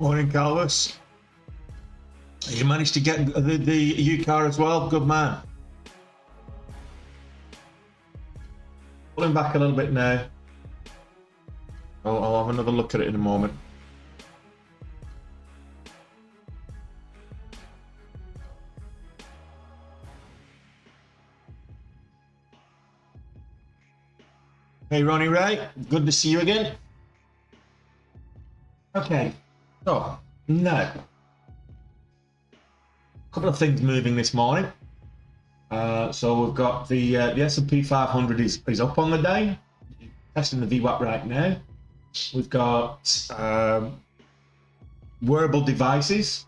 Morning, Carlos. You managed to get the U car as well. Good man. Pulling back a little bit now. I'll have another look at it in a moment. Hey, Ronnie Ray. Good to see you again. Okay. So, now, a couple of things moving this morning. So we've got the S&P 500 is up on the day, testing the VWAP right now. We've got wearable devices.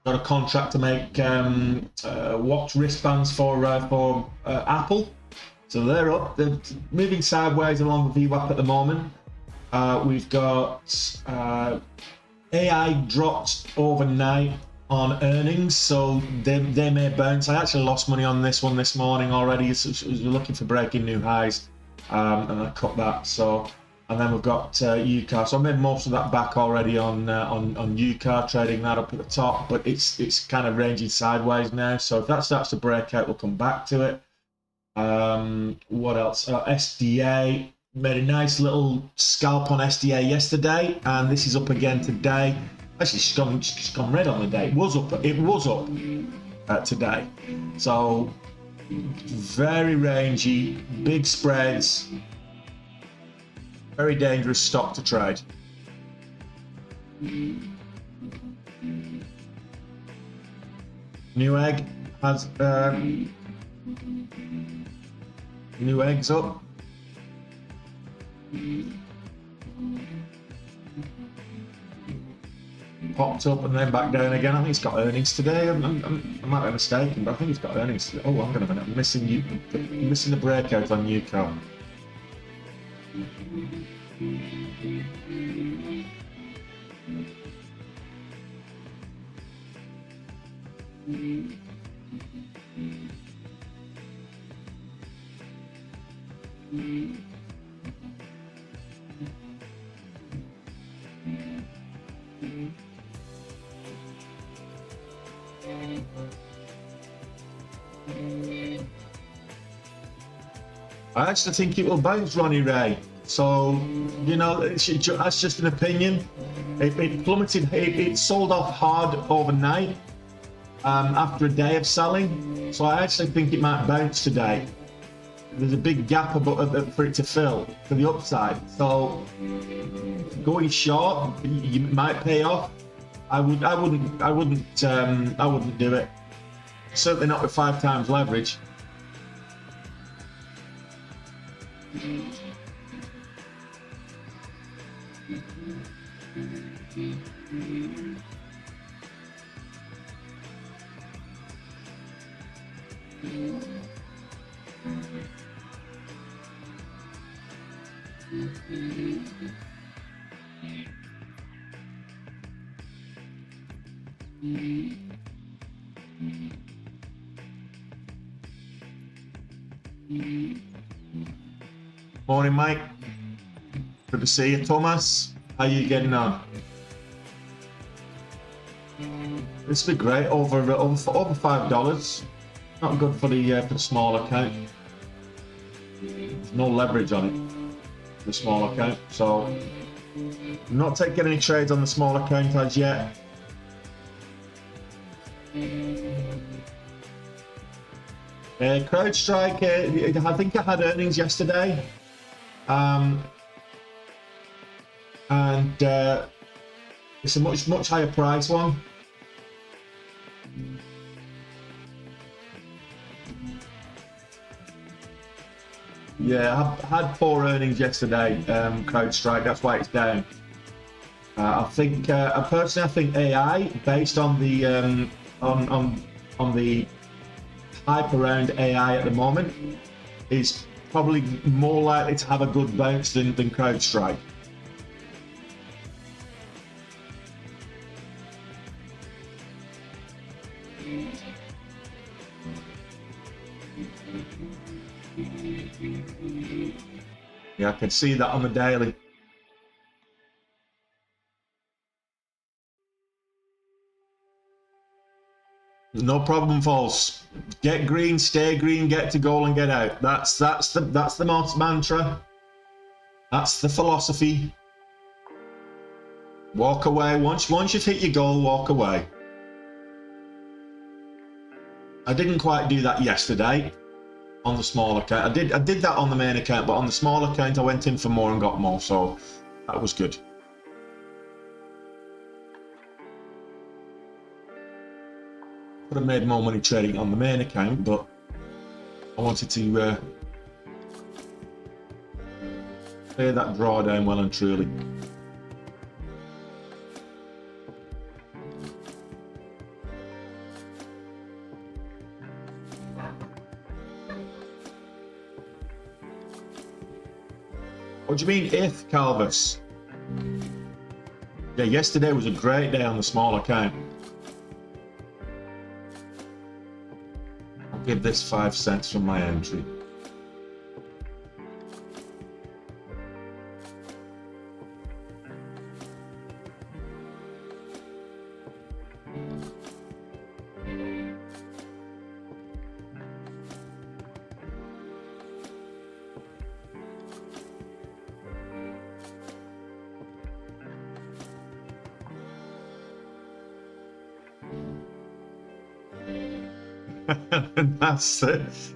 Got a contract to make watch wristbands for Apple. So they're up. They're moving sideways along the VWAP at the moment. We've got AI dropped overnight on earnings, so they may bounce. I actually lost money on this one this morning already. I was looking for breaking new highs, and I cut that. So, and then we've got UCAR. So I made most of that back already on UCAR, trading that up at the top, but it's kind of ranging sideways now. So if that starts to break out, we'll come back to it. What else? SDA. Made a nice little scalp on SDA yesterday, and this is up again today. Actually, it's just gone red on the day. It was up today. So very rangy, big spreads, very dangerous stock to trade. Newegg has Newegg's up. Popped up and then back down again. I think it's got earnings today. I might be mistaken, but I think it's got earnings today. Oh, hang on a minute. I'm missing the breakout on UCAR. I actually think it will bounce, Ronnie Ray. So, you know, that's just an opinion. It plummeted. It sold off hard overnight after a day of selling. So I actually think it might bounce today. There's a big gap for it to fill to the upside. So going short, you might pay off. I wouldn't do it. Certainly not with 5 times leverage. Morning, Mike. Good to see you, Thomas. How you getting on? This would be great. Over $5. Not good for the small account. There's no leverage on it, the small account. So I'm not taking any trades on the small account as yet. CrowdStrike, I think I had earnings yesterday, and it's a much higher price one. Yeah, I had poor earnings yesterday. CrowdStrike, that's why it's down. I think personally, I think AI, based on the on the hype around AI at the moment, is probably more likely to have a good bounce than CrowdStrike. Yeah, I can see that on the daily. No problem, false. Get green, stay green, get to goal and get out. That's the mantra. That's the philosophy. Walk away. Once you've hit your goal, walk away. I didn't quite do that yesterday on the small account. I did that on the main account, but on the small account I went in for more and got more, so that was good. Could have made more money trading on the main account, but I wanted to pay that drawdown well and truly. What do you mean if, Calvus? Yeah, yesterday was a great day on the small account. I'll give this 5 cents from my entry.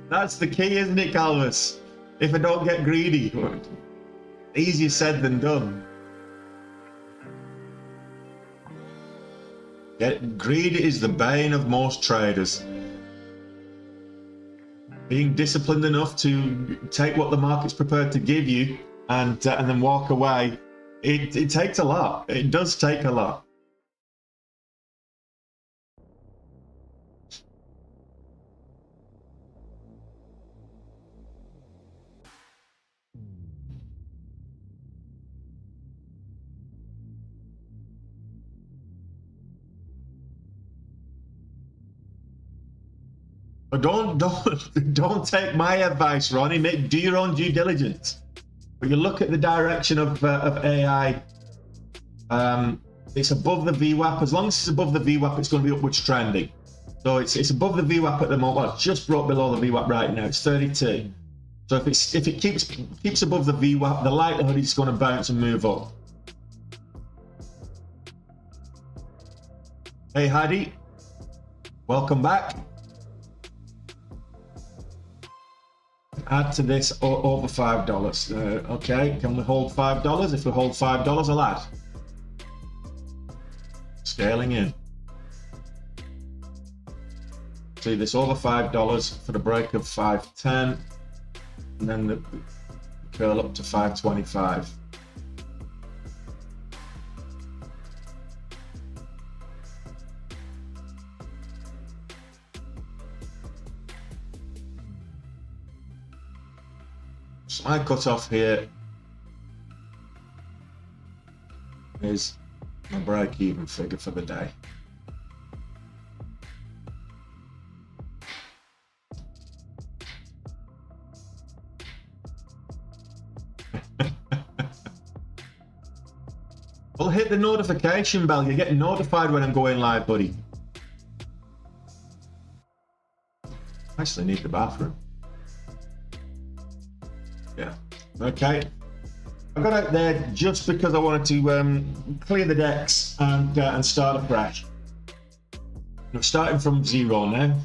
That's the key, isn't it, Calvus? If I don't get greedy, easier said than done. Greed is the bane of most traders. Being disciplined enough to take what the market's prepared to give you and then walk away, it takes a lot. It does take a lot. But don't take my advice, Ronnie. Do your own due diligence. But you look at the direction of AI. It's above the VWAP. As long as it's above the VWAP, it's going to be upwards trending. So it's above the VWAP at the moment. Well, it's just broke below the VWAP right now. It's 32. So if it keeps above the VWAP, the likelihood it's going to bounce and move up. Hey Hadi, welcome back. Add to this over $5. Okay, can we hold $5? If we hold $5, I'll add. Scaling in. See this over $5 for the break of 5.10, and then the curl up to 5.25. So my cutoff here is my break-even figure for the day. Well, hit the notification bell. You're getting notified when I'm going live, buddy. I actually need the bathroom. Yeah. Okay. I got out there just because I wanted to clear the decks and start afresh. I'm starting from zero now.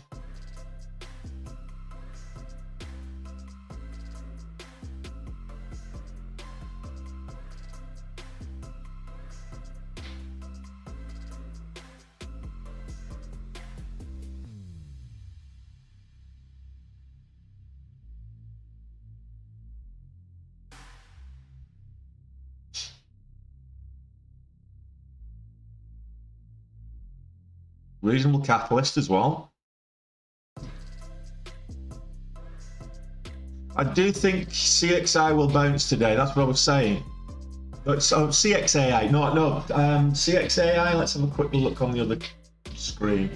reasonable catalyst as well. I do think CXI will bounce today. That's what I was saying. So CXAI, no, CXAI. Let's have a quick look on the other screen.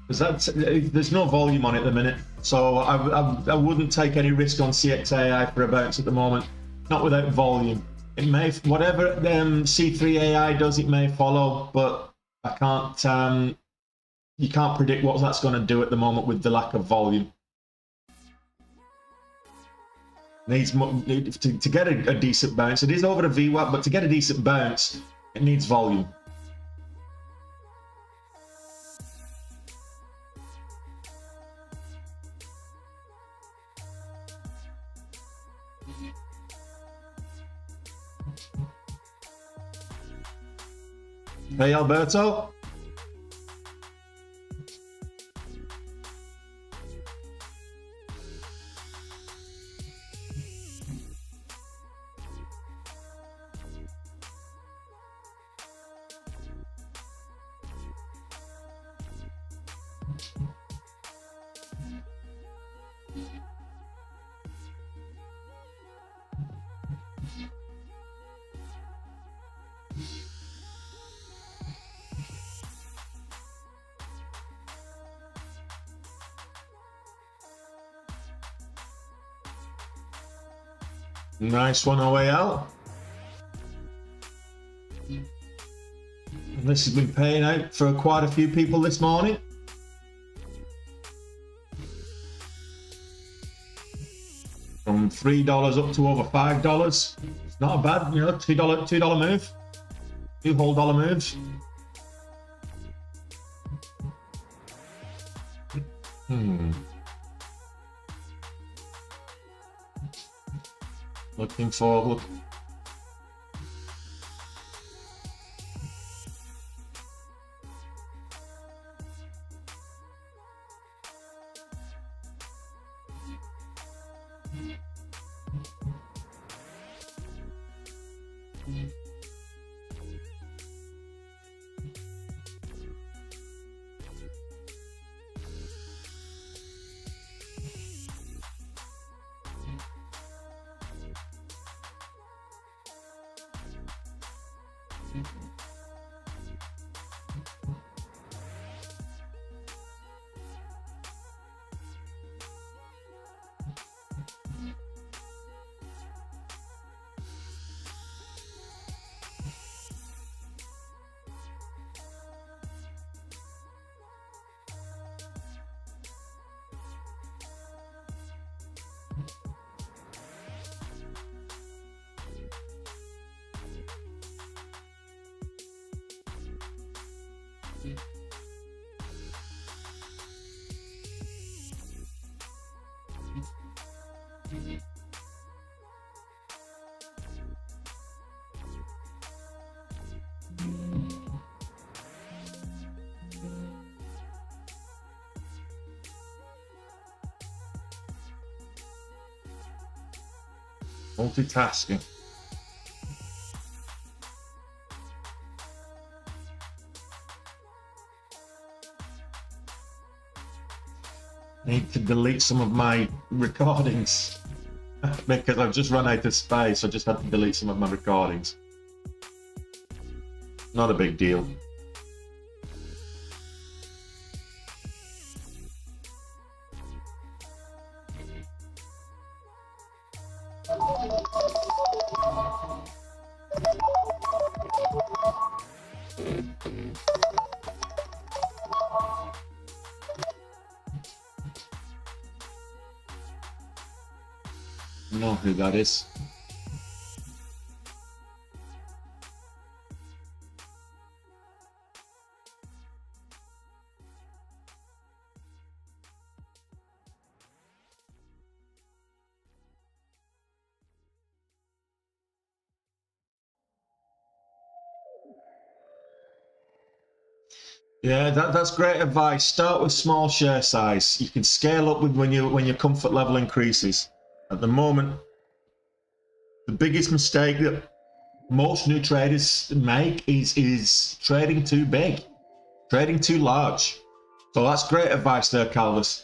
Because there's no volume on it at the minute, so I wouldn't take any risk on CXAI for a bounce at the moment. Not without volume. It may, whatever C3AI does, it may follow, but I can't. You can't predict what that's going to do at the moment with the lack of volume. Needs to get a decent bounce. It is over the VWAP, but to get a decent bounce, it needs volume. Hey, Alberto. Nice one away out. And this has been paying out for quite a few people this morning. From $3 up to over $5. It's not a bad, you know, $2 move. Two whole dollar moves. Looking for multitasking. Need to delete some of my recordings because I've just run out of space. I just had to delete some of my recordings. Not a big deal. I know who that is. Yeah, that's great advice. Start with small share size. You can scale up with when your comfort level increases. At the moment, the biggest mistake that most new traders make is trading too big, trading too large. So that's great advice there, Calvus.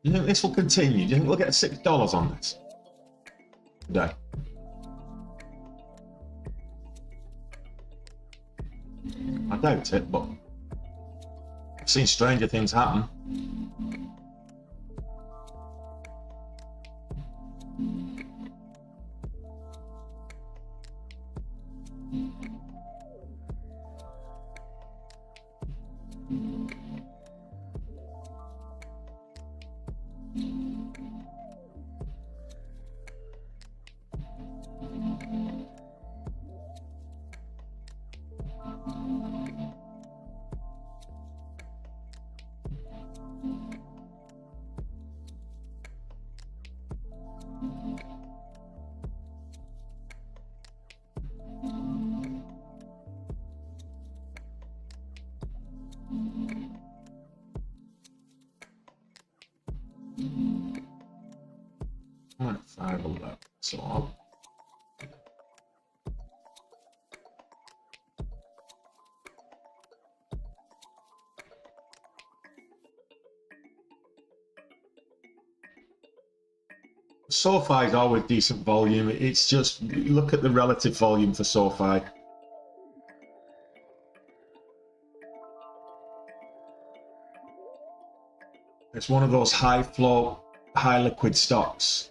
Do you think this will continue? Do you think we'll get $6 on this today? I doubt it, but I've seen stranger things happen. So I'll SoFi is always decent volume. It's just look at the relative volume for SoFi. It's one of those high flow, high liquid stocks.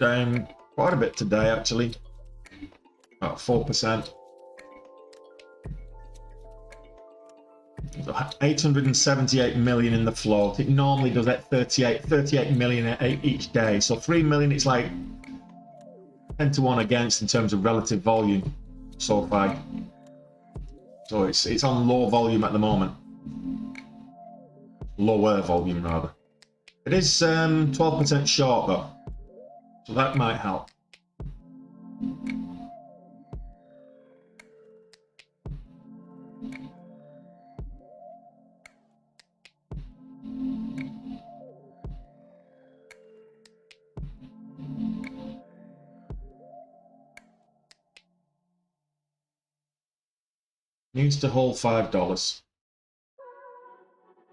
Down quite a bit today, actually, about 4%. 878 million in the float. It normally does at 38 million each day. So 3 million, it's like 10 to 1 against in terms of relative volume so far. So it's on low volume at the moment. Lower volume rather. It is 12% short though. So that might help. Needs to hold $5.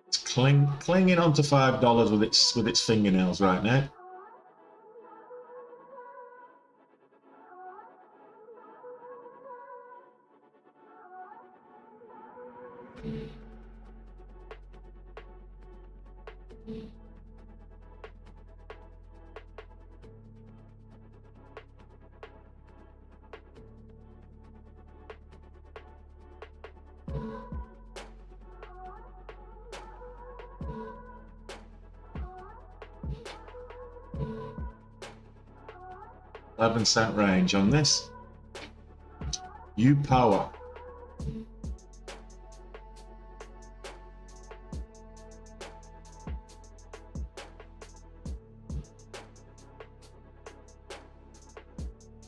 It's clinging onto $5 with its fingernails right now. $0.11 range on this. U-Power.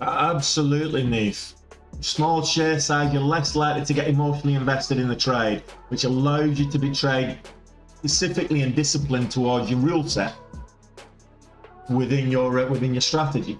Absolutely, Neef. Small share size, you're less likely to get emotionally invested in the trade, which allows you to be trade specifically and disciplined towards your rule set within your strategy.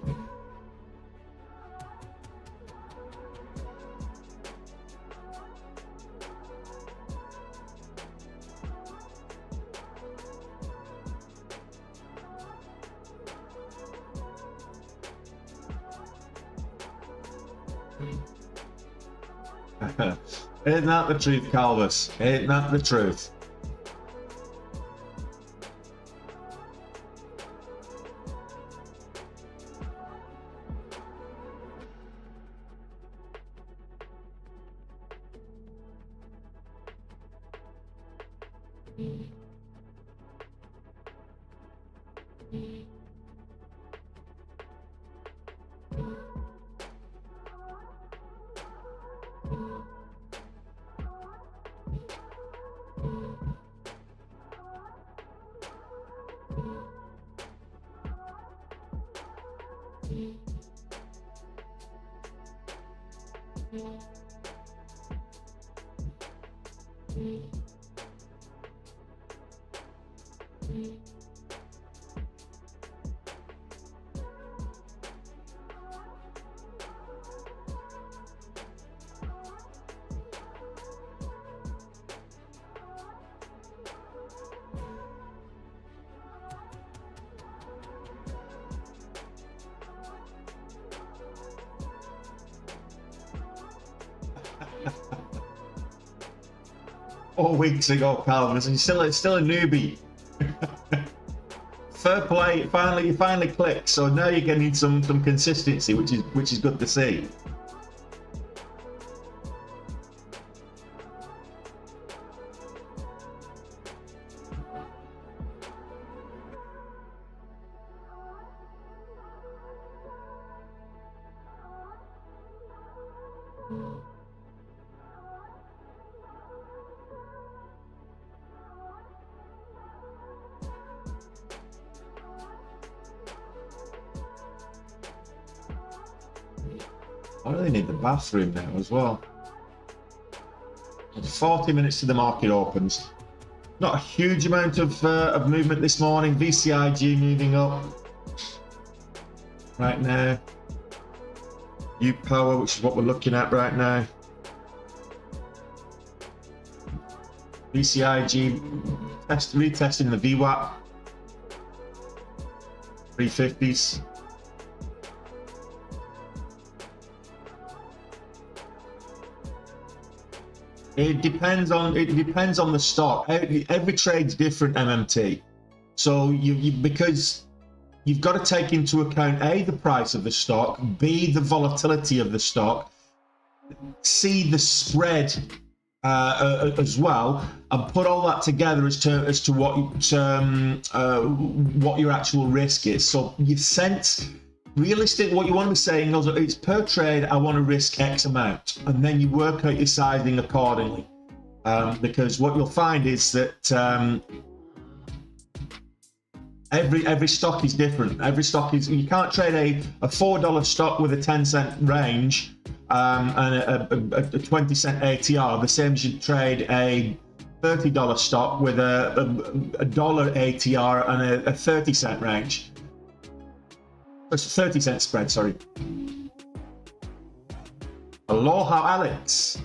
Ain't that the truth, Calvus? Ain't that the truth? 4 weeks ago, Calvin, and you're still a newbie. Fair play. You finally clicked, so now you're getting some consistency, which is good to see. I really need the bathroom now as well. It's 40 minutes to the market opens. Not a huge amount of movement this morning. VCIG moving up right now. U power, which is what we're looking at right now. VCIG retesting the VWAP. 350s. It depends on the stock. Every trade's different, MMT. So because you've got to take into account A, the price of the stock, B, the volatility of the stock, C, the spread as well, and put all that together as to what your actual risk is. So you sense realistic, what you want to be saying is it's per trade, I want to risk X amount, and then you work out your sizing accordingly. Because what you'll find is that every stock is different. Every stock is, you can't trade a $4 stock with a 10-cent range and a 20-cent ATR the same as you trade a $30 stock with a dollar ATR and a 30-cent range. It's a 30-cent spread, sorry. Aloha, Alex.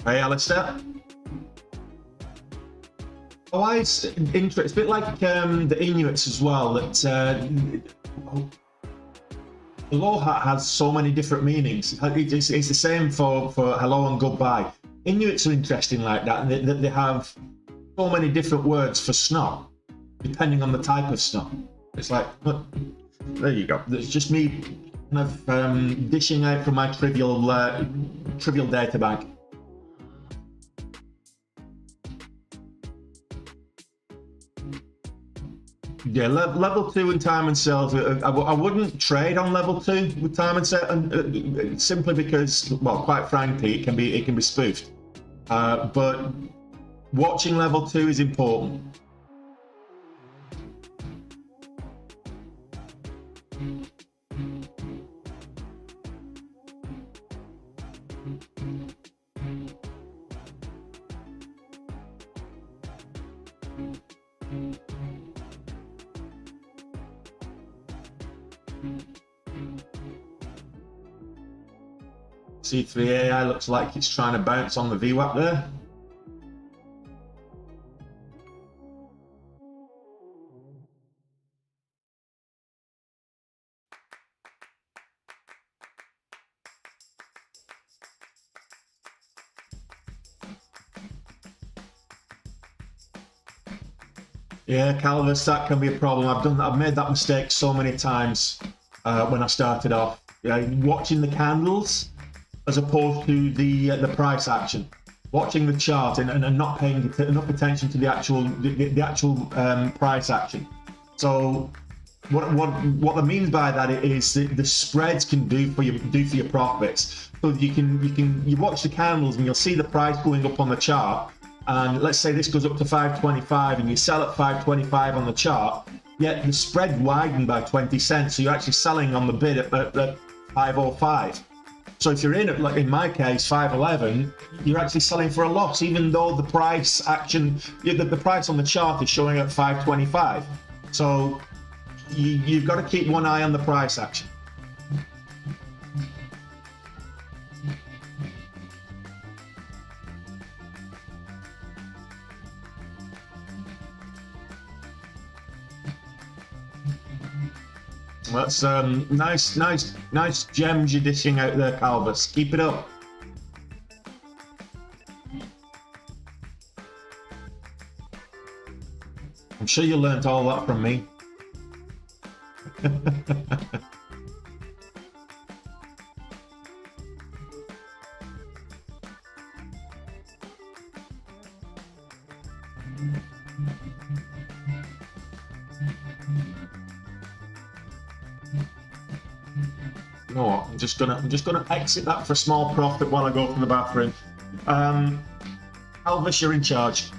Hey, Alistair. Oh, it's interesting. It's a bit like the Inuits as well. That Aloha has so many different meanings. It's the same for hello and goodbye. Inuits are interesting like that. They have so many different words for snot, depending on the type of snot. It's like, there you go. It's just me kind of dishing out from my trivial data bank. Yeah, level 2 and time and sales. I wouldn't trade on level 2 with time and sales, simply because, well, quite frankly, it can be spoofed. But watching level 2 is important. C3AI looks like it's trying to bounce on the VWAP there. Yeah, Calvus, that can be a problem. I've made that mistake so many times when I started off. Watching the candles as opposed to the price action. Watching the chart and not paying enough attention to the actual price action. So what that means by that is that the spreads can do for your profits. So you watch the candles and you'll see the price going up on the chart. And let's say this goes up to 525 and you sell at 525 on the chart, yet the spread widened by 20 cents. So you're actually selling on the bid at 505. So if you're in at, like in my case, 511, you're actually selling for a loss, even though the price action, the price on the chart is showing at 525. So you've got to keep one eye on the price action. That's nice gems you're dishing out there, Calvus. Keep it up. I'm sure you learnt all that from me. You know what? I'm just gonna exit that for a small profit while I go to the bathroom. Elvis, you're in charge.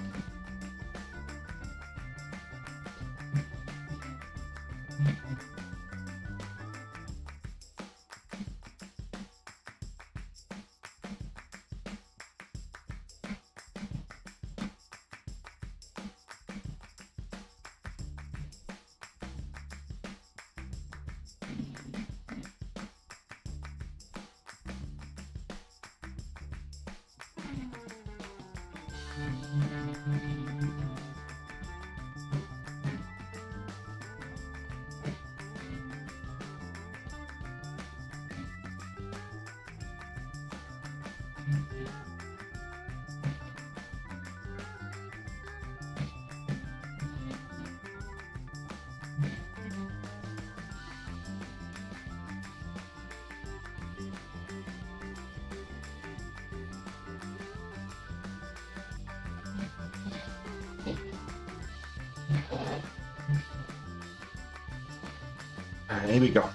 Here we go.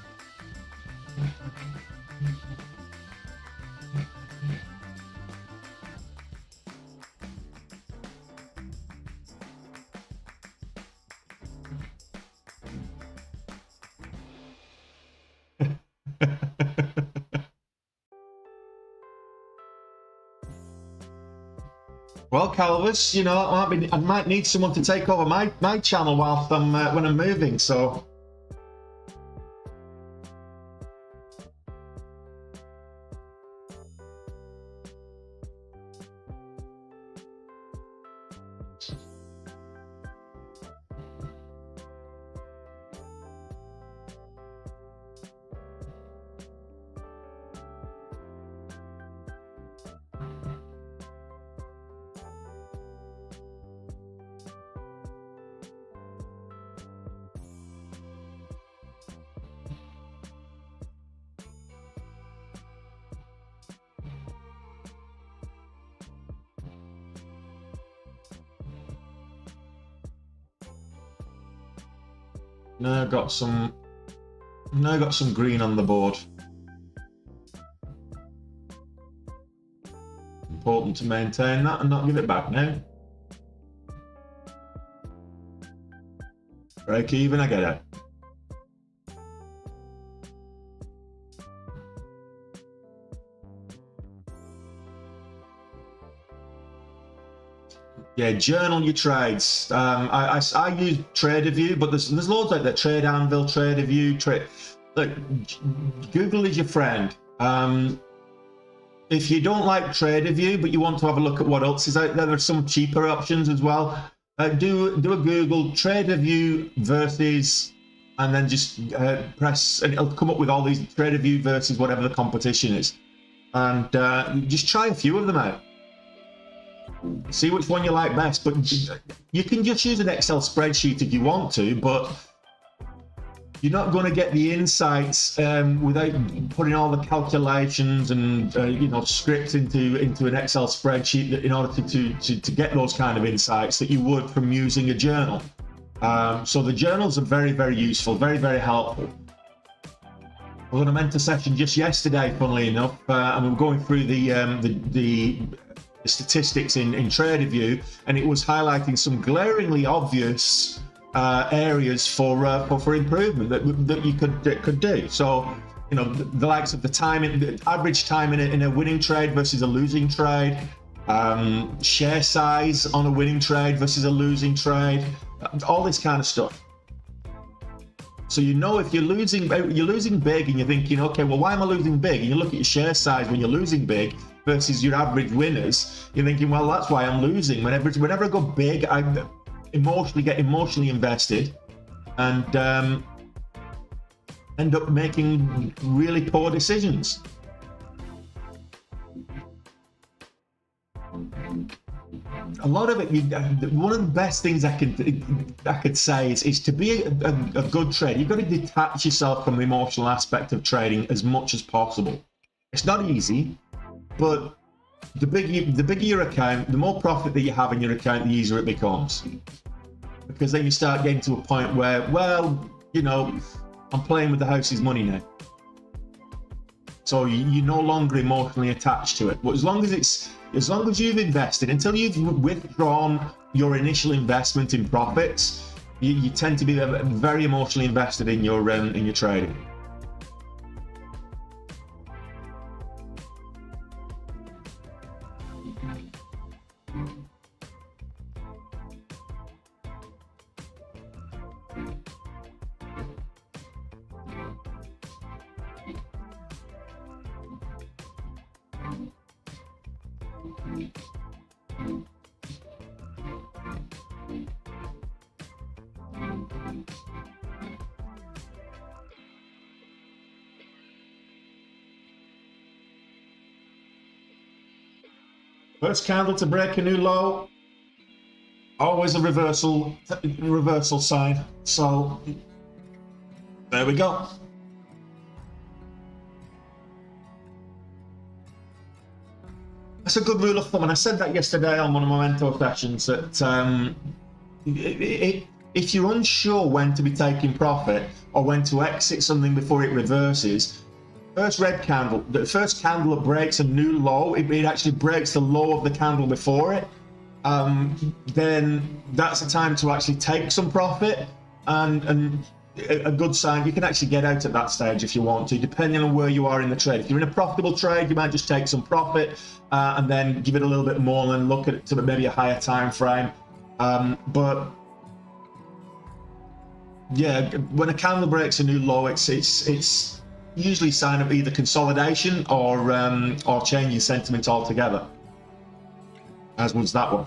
Well, Calvus, you know, I might need someone to take over my channel whilst when I'm moving. So. Now got some green on the board. Important to maintain that and not give it back now. Break even, I get it. Yeah, journal your trades. I use TraderView, but there's loads like that. Trade Anvil, TraderView, Look, Google is your friend. If you don't like TraderView, but you want to have a look at what else is out there, there's some cheaper options as well. Do a Google TraderView versus, and then just press, and it'll come up with all these TraderView versus whatever the competition is, and just try a few of them out. See which one you like best, but you can just use an Excel spreadsheet if you want to, but you're not going to get the insights without putting all the calculations and you know, scripts into an Excel spreadsheet in order to get those kind of insights that you would from using a journal. So the journals are very, very useful, very, very helpful. I was on a mentor session just yesterday, funnily enough, and we were going through the statistics in TraderView, and it was highlighting some glaringly obvious areas for improvement that you could do. So, you know, the likes of the average time in a winning trade versus a losing trade, share size on a winning trade versus a losing trade, all this kind of stuff. So you know, if you're losing big and you're thinking, okay, well, why am I losing big? And you look at your share size when you're losing big versus your average winners, you're thinking, well, that's why I'm losing. Whenever I go big, I get emotionally invested and end up making really poor decisions. A lot of it, one of the best things I could say is to be a good trader, you've got to detach yourself from the emotional aspect of trading as much as possible. It's not easy, but the bigger your account, the more profit that you have in your account, the easier it becomes. Because then you start getting to a point where, well, you know, I'm playing with the house's money now. So you're no longer emotionally attached to it. But as long as you've invested, until you've withdrawn your initial investment in profits, you tend to be very emotionally invested in your trading. First candle to break a new low, always a reversal sign. So there we go. That's a good rule of thumb, and I said that yesterday on one of my mentor sessions, that if you're unsure when to be taking profit or when to exit something before it reverses, the first candle that breaks a new low, it actually breaks the low of the candle before it, then that's a time to actually take some profit, and a good sign, you can actually get out at that stage if you want to, depending on where you are in the trade. If you're in a profitable trade, you might just take some profit and then give it a little bit more and look at it to maybe a higher time frame. But yeah, when a candle breaks a new low, it's usually a sign of either consolidation or changing sentiment altogether, as was that one.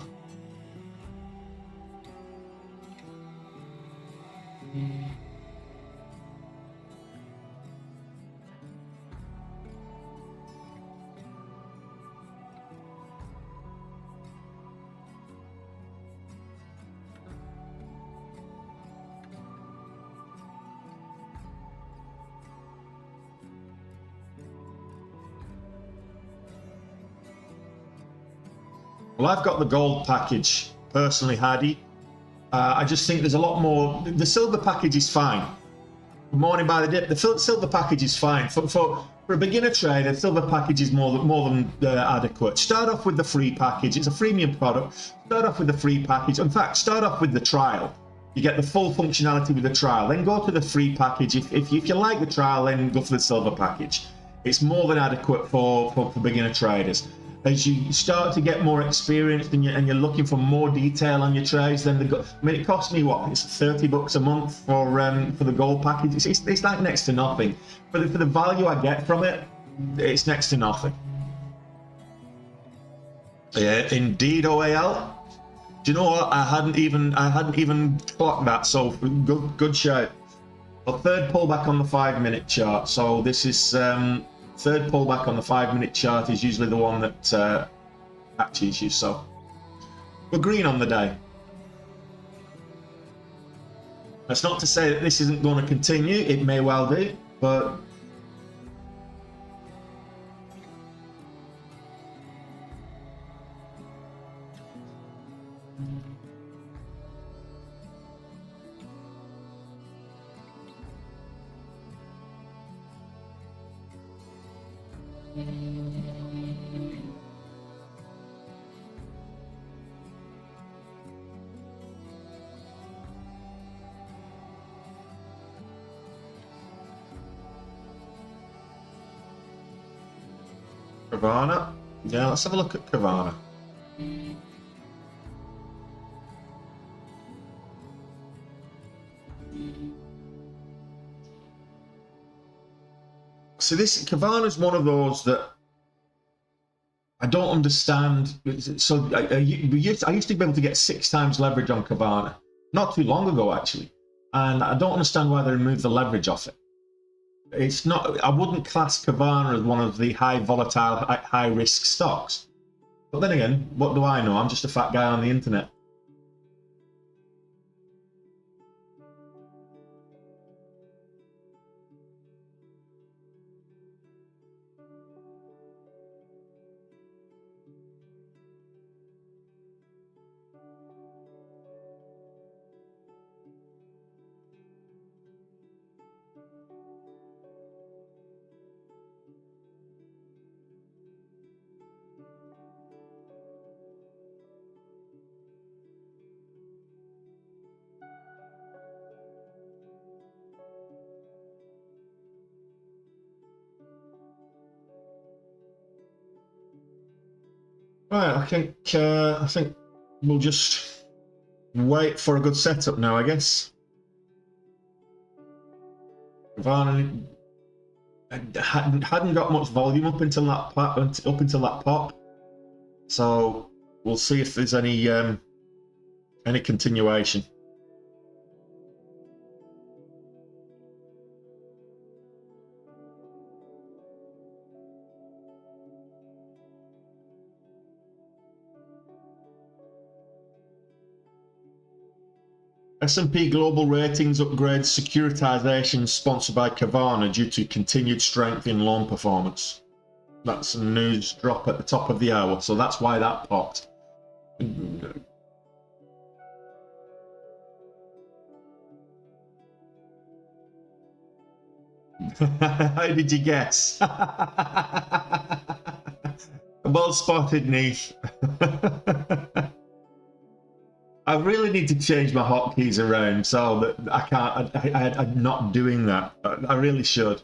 Well, I've got the gold package personally, Hadi. I just think there's a lot more. The silver package is fine. Good morning by the dip. The silver package is fine. For a beginner trader, the silver package is more than adequate. Start off with the free package. It's a freemium product. Start off with the free package. In fact, start off with the trial. You get the full functionality with the trial. Then go to the free package. If you like the trial, then go for the silver package. It's more than adequate for beginner traders. As you start to get more experienced and you're looking for more detail on your trades, then it costs me what? It's $30 a month for the gold package. It's like next to nothing. For the value I get from it, it's next to nothing. Yeah, indeed, OAL. Do you know what? I hadn't even clocked that. So good shout. Well, third pullback on the 5-minute chart. So this is. Third pullback on the 5-minute chart is usually the one that catches you. So we're green on the day. That's not to say that this isn't going to continue. It may well do, but Kavana. Yeah, let's have a look at Kavana. So this Kavana is one of those that I don't understand. So I used to be able to get 6 times leverage on Kavana not too long ago, actually, and I don't understand why they removed the leverage off it. It's not. I wouldn't class Kavana as one of the high volatile, high risk stocks. But then again, what do I know? I'm just a fat guy on the internet. Right, I think we'll just wait for a good setup now, I guess. Kavana hadn't got much volume up until that pop, so we'll see if there's any continuation. S&P Global Ratings upgrades securitization sponsored by Kavana due to continued strength in loan performance. That's a news drop at the top of the hour, so that's why that popped. How did you guess? Well spotted, Neith. I really need to change my hotkeys around so that I can't. I'm not doing that. I really should.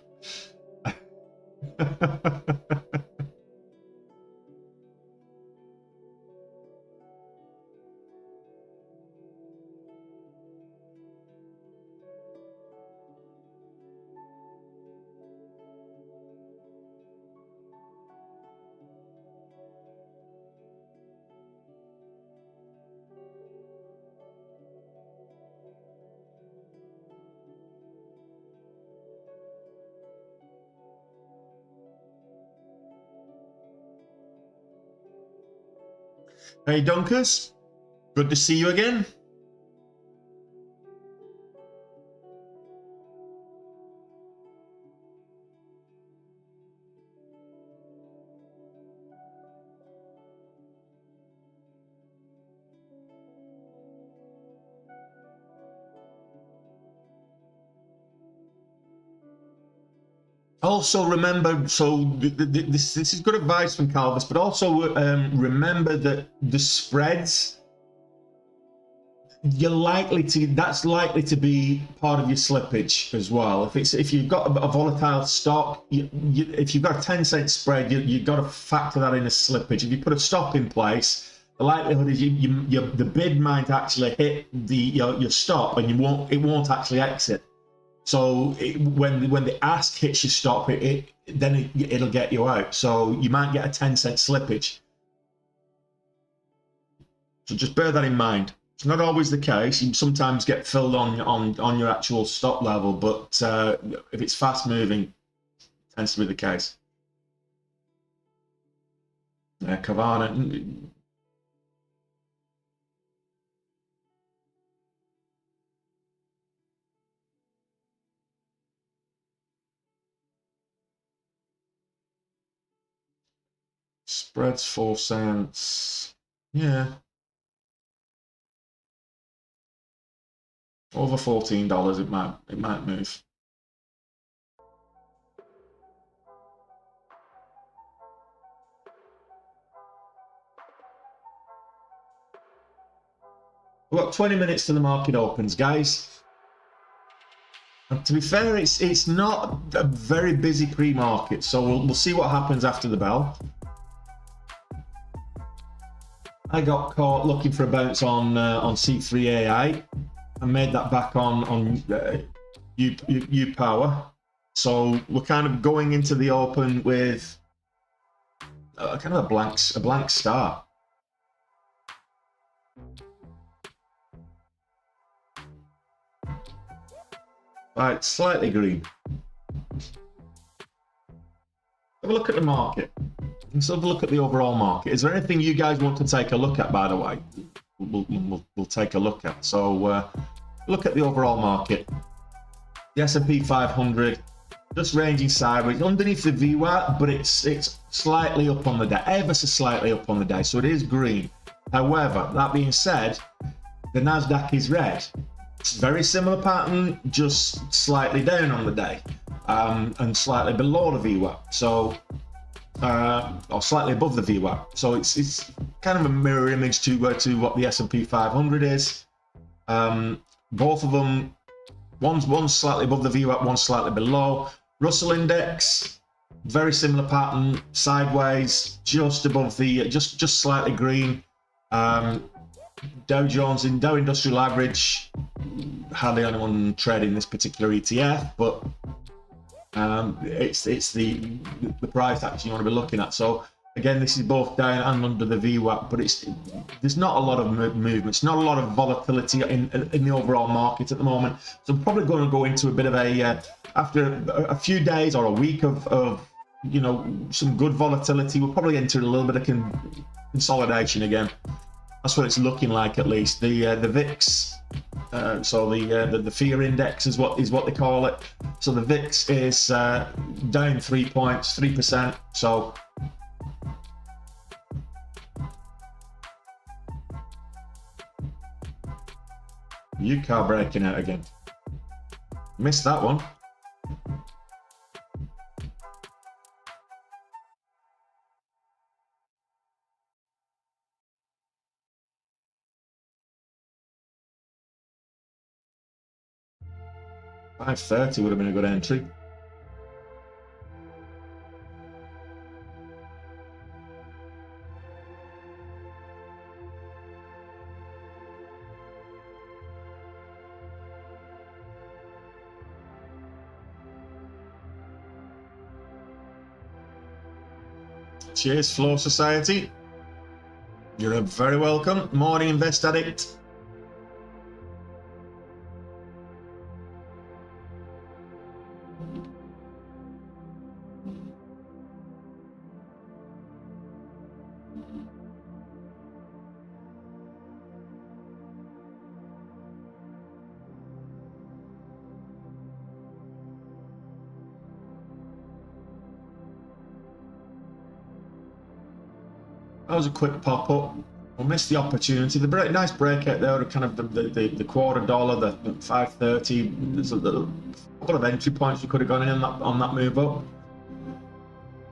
Hey Dunkers, good to see you again. Also remember, so this is good advice from Calvis, but also remember that the spreads, that's likely to be part of your slippage as well. If you've got a volatile stock, if you've got a 10-cent spread, you've got to factor that in as slippage. If you put a stop in place, the likelihood is the bid might actually hit your stop, and it won't actually exit. So when the ask hits your stop, then it'll get you out. So you might get a 10-cent slippage. So just bear that in mind. It's not always the case. You sometimes get filled on your actual stop level, but if it's fast moving, it tends to be the case. Yeah, Kavana. Spreads 4 cents. Yeah. Over $14, it might move. We've got 20 minutes to the market opens, guys. And to be fair, it's not a very busy pre-market, so we'll see what happens after the bell. I got caught looking for a bounce on C3AI and made that back on U Power. So we're kind of going into the open with kind of a blank start. Right, slightly green. Have a look at the market. Let's have a look at the overall market. Is there anything you guys want to take a look at, by the way? We'll take a look at. So look at the overall market. The S&P 500 just ranging sideways underneath the VWAP, but it's slightly up on the day, ever so slightly up on the day, so it is green. However, that being said, the NASDAQ is red. It's a very similar pattern, just slightly down on the day, and slightly below the VWAP. So, or slightly above the VWAP. So it's kind of a mirror image to what the S&P 500 is. Both of them, one's slightly above the VWAP, one's slightly below. Russell Index, very similar pattern, sideways, just above the, just slightly green. Dow Jones in Dow Industrial Average, hardly anyone trading this particular ETF, but it's the price action you want to be looking at. So again, this is both down and under the VWAP, but there's not a lot of movements, not a lot of volatility in the overall market at the moment. So I'm probably going to go into a bit of a after a few days or a week of you know, some good volatility, we'll probably enter a little bit of consolidation again. That's what it's looking like, at least. The VIX, so the fear index is what they call it. So the VIX is down 3 points, 3%. So UCAR breaking out again. Missed that one. $5.30 would have been a good entry. Cheers, Flow Society. You're very welcome. Morning, Invest Addict. That was a quick pop-up. We'll miss the opportunity. The nice breakout there, kind of the $quarter, the 5.30. There's a couple of entry points you could have gone in on that move up.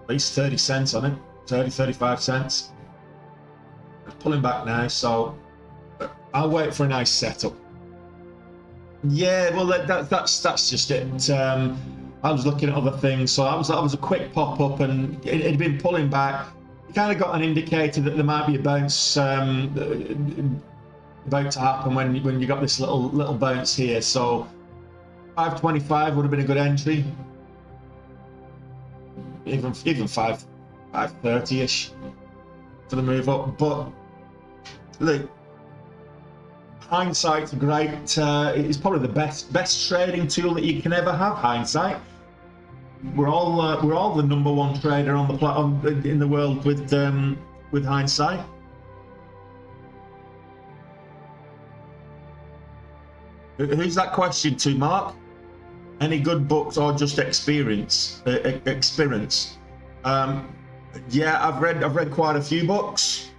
At least 30 cents on it, 35 cents. It's pulling back now, so I'll wait for a nice setup. Yeah, well that's just it. I was looking at other things, so that was a quick pop-up, and it had been pulling back. Kind of got an indicator that there might be a bounce about to happen when you got this little bounce here. So 5.25 would have been a good entry, even 5.30ish for the move up. But look, hindsight's great. It's probably the best trading tool that you can ever have. Hindsight. We're all the number one trader on the in the world with hindsight. Who's that question to, Mark? Any good books or just experience? Yeah, I've read quite a few books.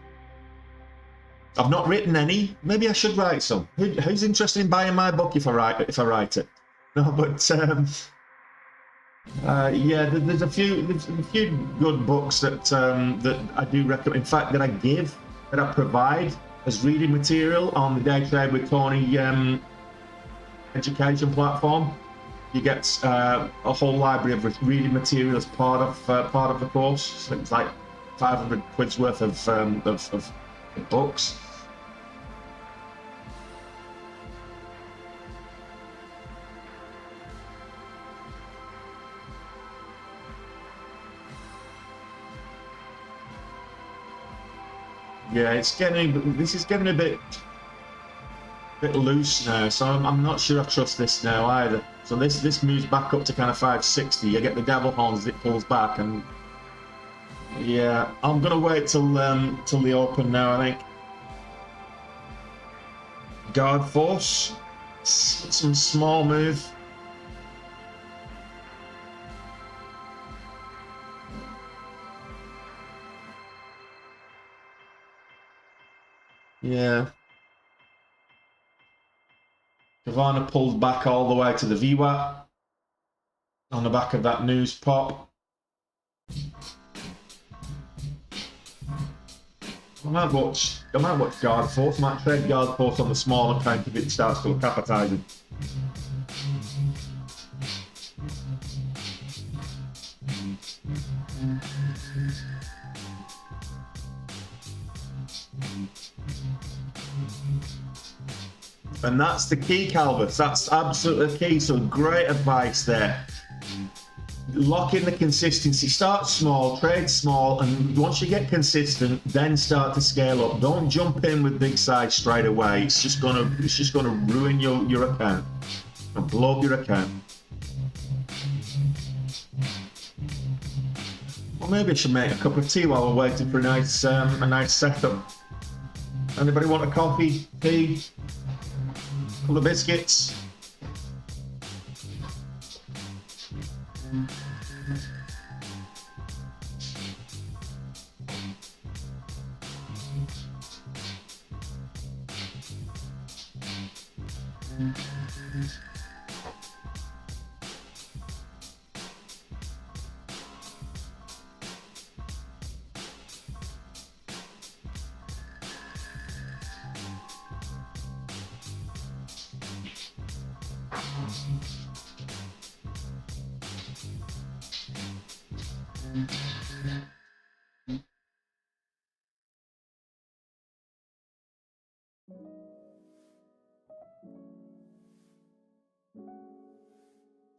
I've not written any. Maybe I should write some. Who's interested in buying my book if I write it? No, but. Yeah, there's a few good books that I do recommend. In fact, that I provide as reading material on the Day Trade with Tony education platform. You get a whole library of reading material as part of the course. So it's like 500 quid's worth of The books. Yeah, it's getting. This is getting a bit loose now, so I'm not sure I trust this now either. So this moves back up to kind of 560. You get the devil horns as it pulls back, and yeah, I'm gonna wait till the open now. I think guard force, some small move. Yeah. Kavana pulled back all the way to the VWAP on the back of that news pop. I might watch guard force. I might trade guard force on the small account if it starts to look appetizing. And that's the key, Calvus. That's absolutely key. So great advice there. Lock in the consistency. Start small, trade small, and once you get consistent, then start to scale up. Don't jump in with big size straight away. It's just gonna ruin your account and blow up your account. Well, maybe I should make a cup of tea while we're waiting for a nice setup. Anybody want a coffee, tea? Couple of biscuits.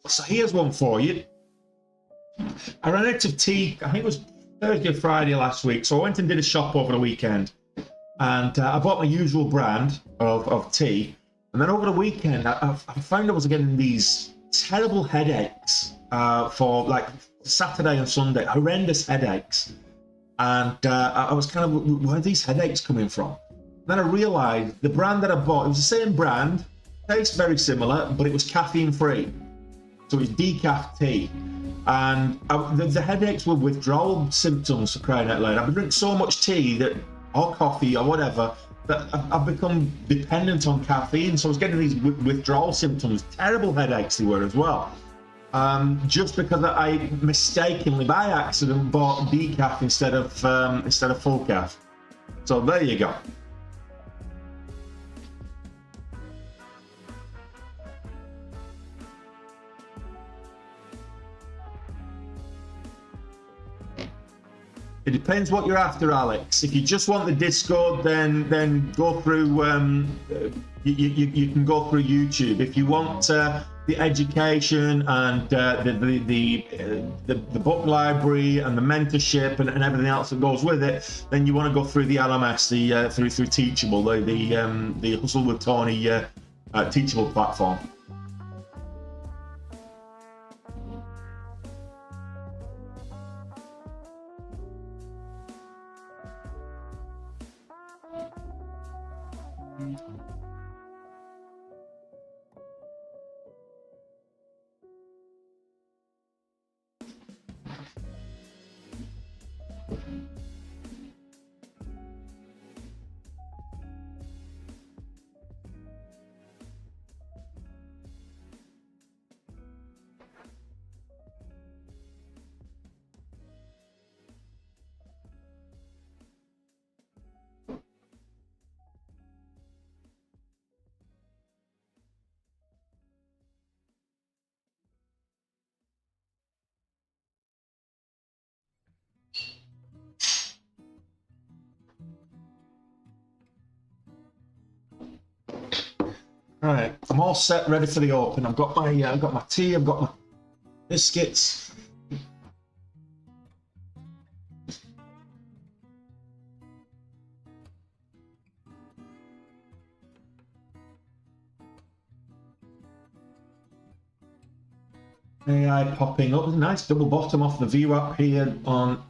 So here's one for you. I ran out of tea, I think it was Thursday or Friday last week, so I went and did a shop over the weekend, and I bought my usual brand of tea, and then over the weekend I found I was getting these terrible headaches for like Saturday and Sunday, horrendous headaches, and I was kind of, where are these headaches coming from? Then I realised the brand that I bought, it was the same brand, tastes very similar, but it was caffeine free. So it's decaf tea, and the headaches were withdrawal symptoms, for crying out loud. I've been drinking so much tea or coffee or whatever that I've become dependent on caffeine. So I was getting these withdrawal symptoms, terrible headaches they were as well. Just because I mistakenly, by accident, bought decaf instead of full calf. So there you go. It depends what you're after, Alex. If you just want the Discord, then go through. You can go through YouTube. If you want the education and the book library and the mentorship and everything else that goes with it, then you want to go through the LMS, through Teachable, the Hustle with Tony Teachable platform. All right, I'm all set, ready for the open. I've got my tea, I've got my biscuits. AI popping up. There's a nice double bottom off the view up here on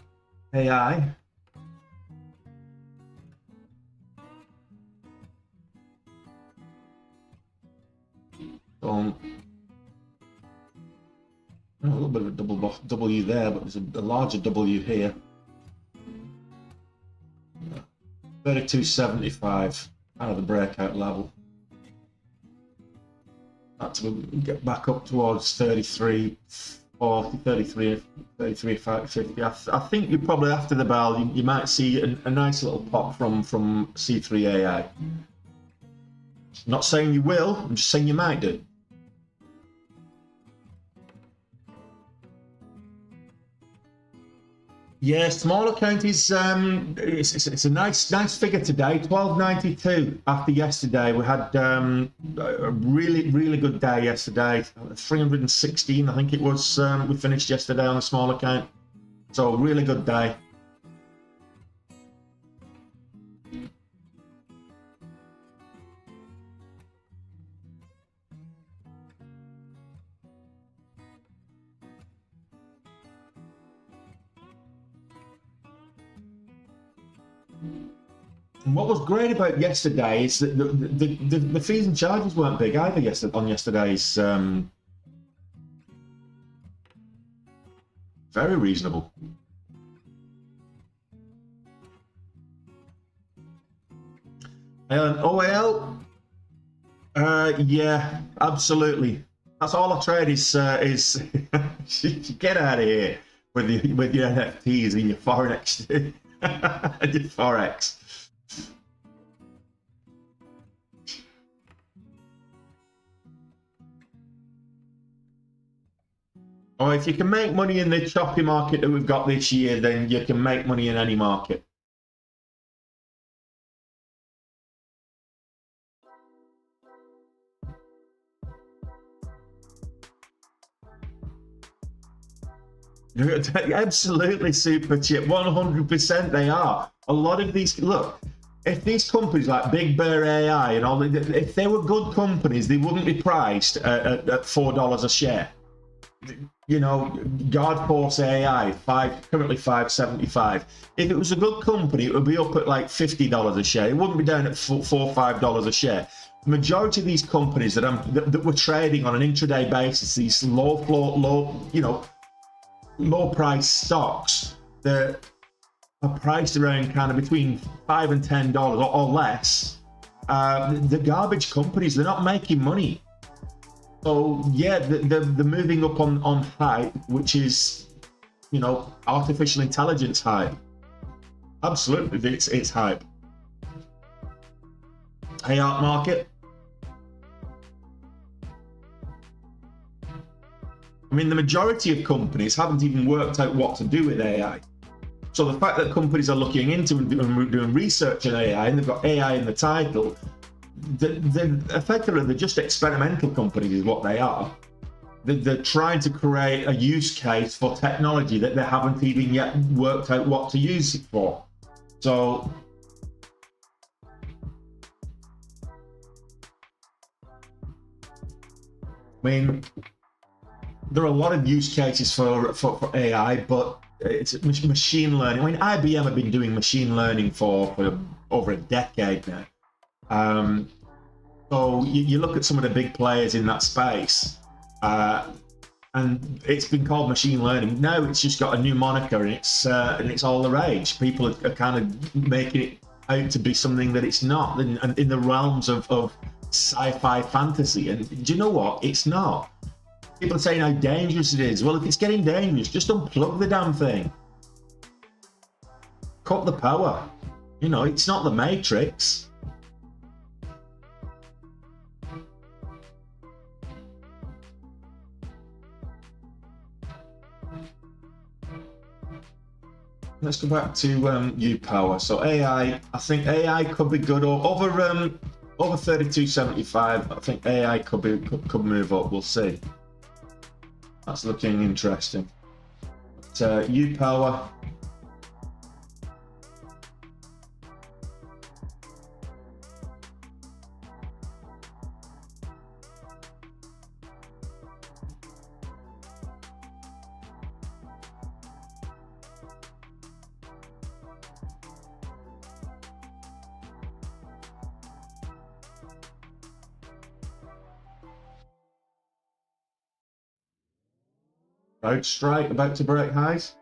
AI. A little bit of a double W there, but there's a larger W here. 32.75, kind of the breakout level. That's to get back up towards 33.40, 33.50. I think you probably after the bell you might see a nice little pop from C3AI. Not saying you will, I'm just saying you might do. Yeah, small account is it's a nice figure today. 1292 after yesterday. We had a really good day yesterday. 316, I think it was. We finished yesterday on a small account, so really good day. And what was great about yesterday is that the fees and charges weren't big either on yesterday's. Very reasonable. OAL, yeah, absolutely. That's all I trade is get out of here with your NFTs and your foreign exchange and your forex. Or if you can make money in the choppy market that we've got this year, then you can make money in any market. Absolutely, super chip, 100% they are. A lot of these, look, if these companies like Big Bear AI and all, if they were good companies, they wouldn't be priced at $4 a share. You know, Guard Force AI, currently $5.75. If it was a good company, it would be up at like $50 a share. It wouldn't be down at $4 or $5 a share. The majority of these companies that we're trading on an intraday basis, these low price stocks that are priced around kind of between $5 and $10 or less, the garbage companies, they're not making money. So yeah, they're moving up on hype, which is, you know, artificial intelligence hype. Absolutely, it's hype. Hey, art market. I mean, the majority of companies haven't even worked out what to do with AI. So the fact that companies are looking into and doing research on AI, and they've got AI in the title, effectively they're just experimental companies is what they are. They're trying to create a use case for technology that they haven't even yet worked out what to use it for. So I mean, there are a lot of use cases for AI, but it's machine learning. I mean, IBM have been doing machine learning for over a decade now. So you look at some of the big players in that space, and it's been called machine learning. Now it's just got a new moniker, and it's all the rage. People are kind of making it out to be something that it's not, and in the realms of sci-fi fantasy. And do you know what? It's not. People are saying how dangerous it is. Well, if it's getting dangerous, just unplug the damn thing. Cut the power. You know, it's not the Matrix. Let's go back to U-Power. So AI, I think AI could be good over over 32.75. I think AI could move up. We'll see. That's looking interesting. But, U-Power. CrowdStrike about to break highs.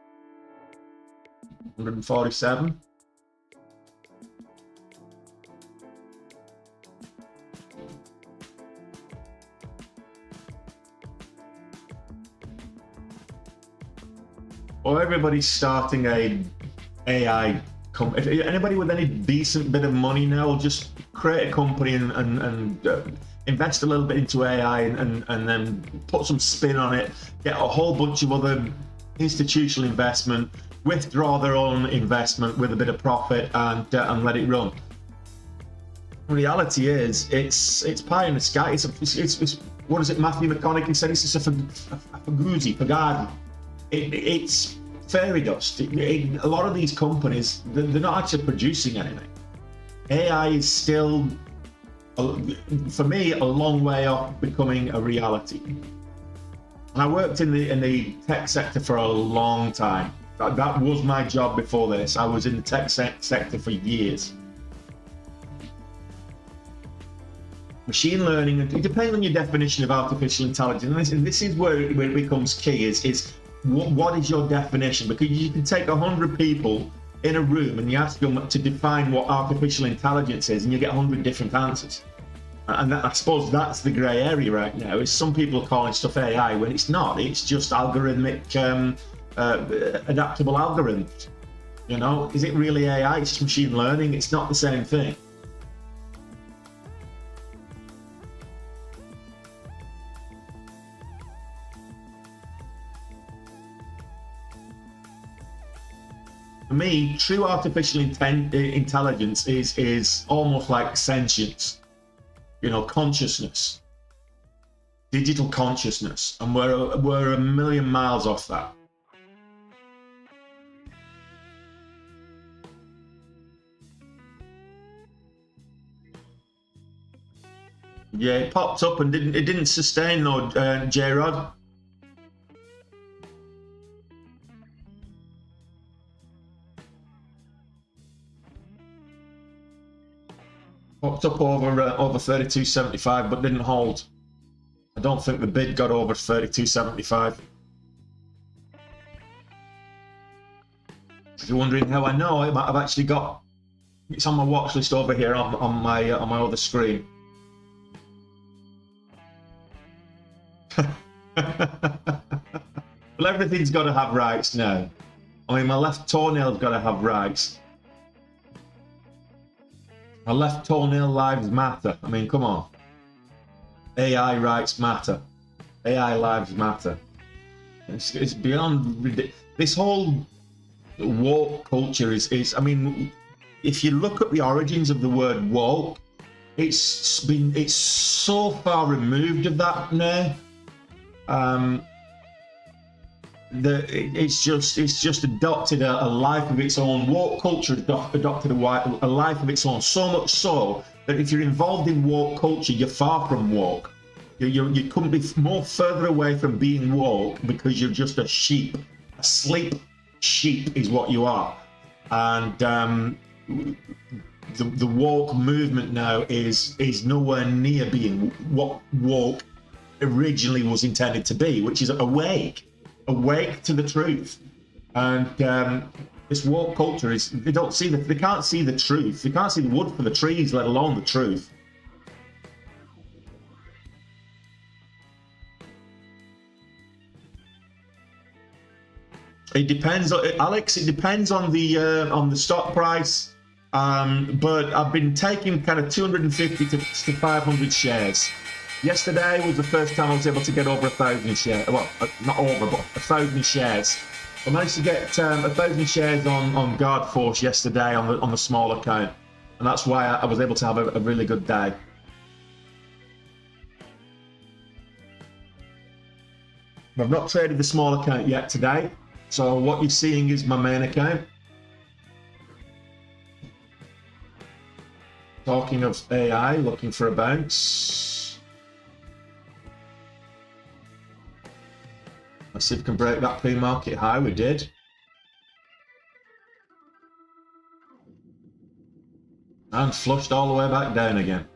147. Well, everybody's starting a AI company. If anybody with any decent bit of money now will just create a company and invest a little bit into AI and then put some spin on it, get a whole bunch of other institutional investment, withdraw their own investment with a bit of profit and let it run. The reality is, it's pie in the sky. It's what is it? Matthew McConaughey said it's just a fagadi. It's fairy dust. A lot of these companies, they're not actually producing anything. AI is still, for me, a long way off becoming a reality. And I worked in the tech sector for a long time. That was my job before this. I was in the tech sector for years. Machine learning, it depends on your definition of artificial intelligence, and this is where it becomes key, is what is your definition? Because you can take 100 people in a room and you ask them to define what artificial intelligence is, and you get 100 different answers. And I suppose that's the grey area right now, is some people are calling stuff AI when it's not. It's just algorithmic, adaptable algorithms. You know, is it really AI? It's just machine learning. It's not the same thing. For me, true artificial intelligence is almost like sentience, you know, consciousness, digital consciousness, and we're a million miles off that. Yeah, it popped up and it didn't sustain though, J-Rod. Popped up over 32.75, but didn't hold. I don't think the bid got over 32.75. If you're wondering how I know, I've actually got, it's on my watch list over here on my other screen. Well, everything's got to have rights now. I mean, my left toenail's got to have rights. My left toenail lives matter. I mean, come on. AI rights matter. AI lives matter. It's beyond ridiculous. This whole woke culture is, I mean, if you look at the origins of the word woke, it's so far removed of that now. It's just adopted a life of its own. Woke culture adopted a life of its own, so much so that if you're involved in woke culture, you're far from woke. You couldn't be more further away from being woke, because you're just a sheep. A sleep sheep is what you are. And the woke movement now is nowhere near being what woke originally was intended to be, which is awake to the truth. And this woke culture is, they can't see the truth. They can't see the wood for the trees, let alone the truth. It depends, Alex. It depends on the stock price. But I've been taking kind of 250 to 500 shares. Yesterday was the first time I was able to get over 1,000 shares. Well, not over, but 1,000 shares. I managed to get 1,000 shares on Guard Force yesterday on the small account, And that's why I was able to have a really good day. I've not traded the small account yet today. So what you're seeing is my main account. Talking of AI, looking for a bounce. Let's see if we can break that pre-market high. We did. And flushed all the way back down again.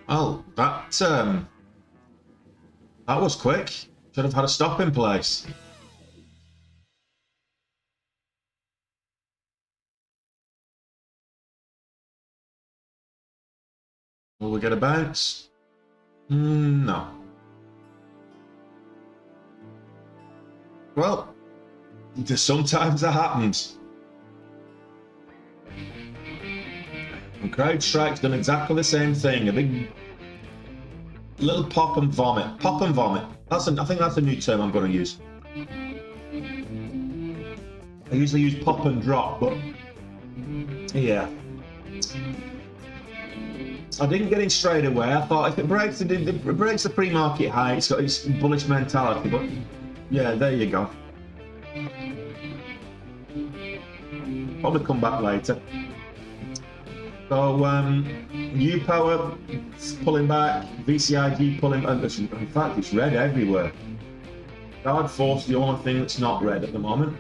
Well, that was quick. Should have had a stop in place. Will we get a bounce? No. Well, sometimes that happens. And CrowdStrike's done exactly the same thing. A big little pop and vomit. Pop and vomit. I think that's a new term I'm going to use. I usually use pop and drop, but yeah. I didn't get in straight away. I thought if it breaks the pre-market high, it's got its bullish mentality. But yeah, there you go. Probably come back later. So U-Power pulling back, VCIG pulling. In fact, it's red everywhere. Guard Force, the only thing that's not red at the moment.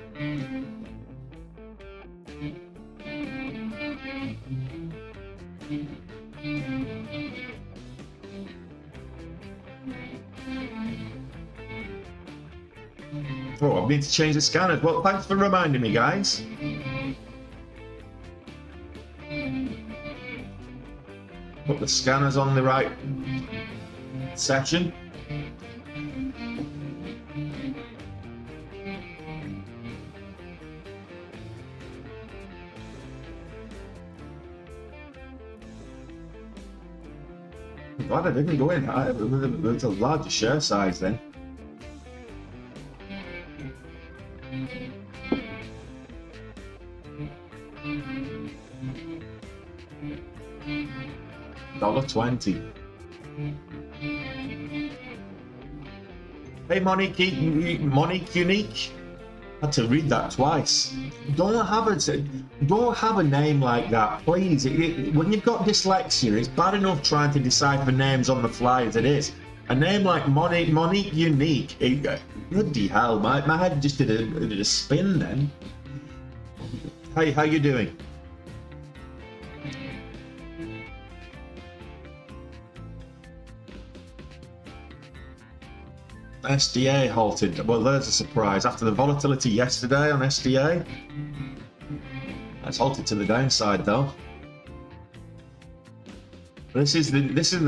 Oh, I need to change the scanners. Well, thanks for reminding me, guys. Put the scanners on the right section. I'm glad I didn't go in. There's a larger share size then. $1.20. Hey, Monique Unique. Had to read that twice. Don't have a name like that, please. When you've got dyslexia, it's bad enough trying to decipher names on the fly as it is. A name like Monique Unique. Bloody hell, my head just did a spin then. Hey, how you doing? SDA halted. Well, there's a surprise. After the volatility yesterday on SDA, that's halted to the downside though. This is the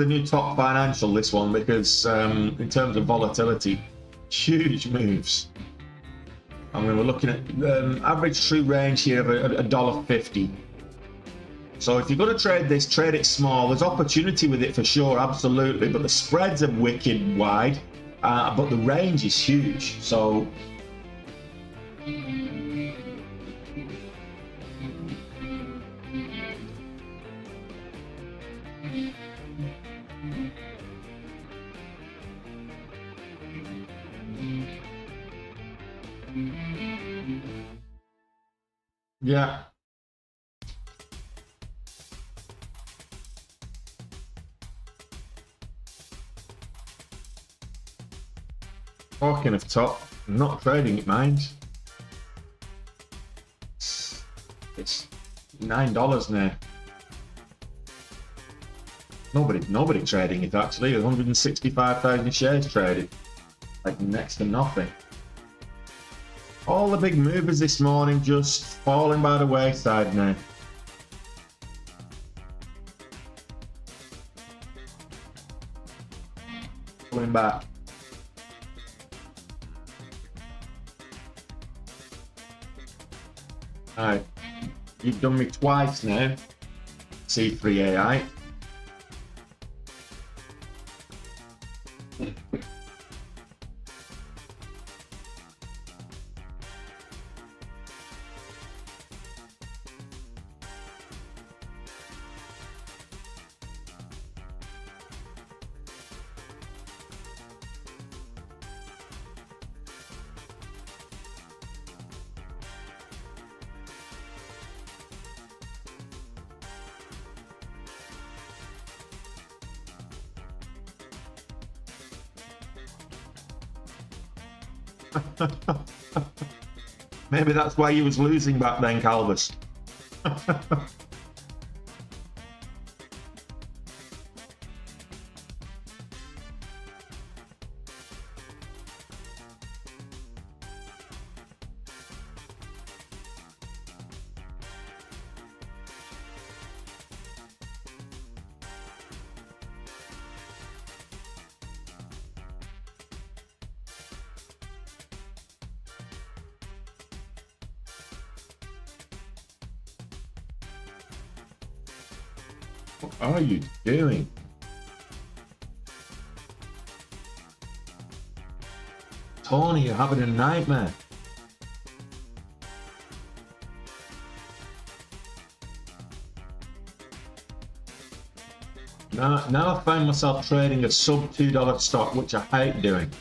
new top financial, this one, because in terms of volatility, huge moves. I mean, we're looking at average true range here of $1.50. So if you're going to trade this, trade it small. There's opportunity with it for sure, absolutely, but the spreads are wicked wide. But the range is huge, so yeah. Talking of top, I'm not trading it, mind. It's $9 now. Nobody trading it actually. There's 165,000 shares traded, like next to nothing. All the big movers this morning just falling by the wayside now. Pulling back. Alright, you've done me twice now, C3AI. Maybe that's why you was losing back then, Calvus. What are you doing? Tony, you're having a nightmare. Now I find myself trading a sub $2 stock, which I hate doing.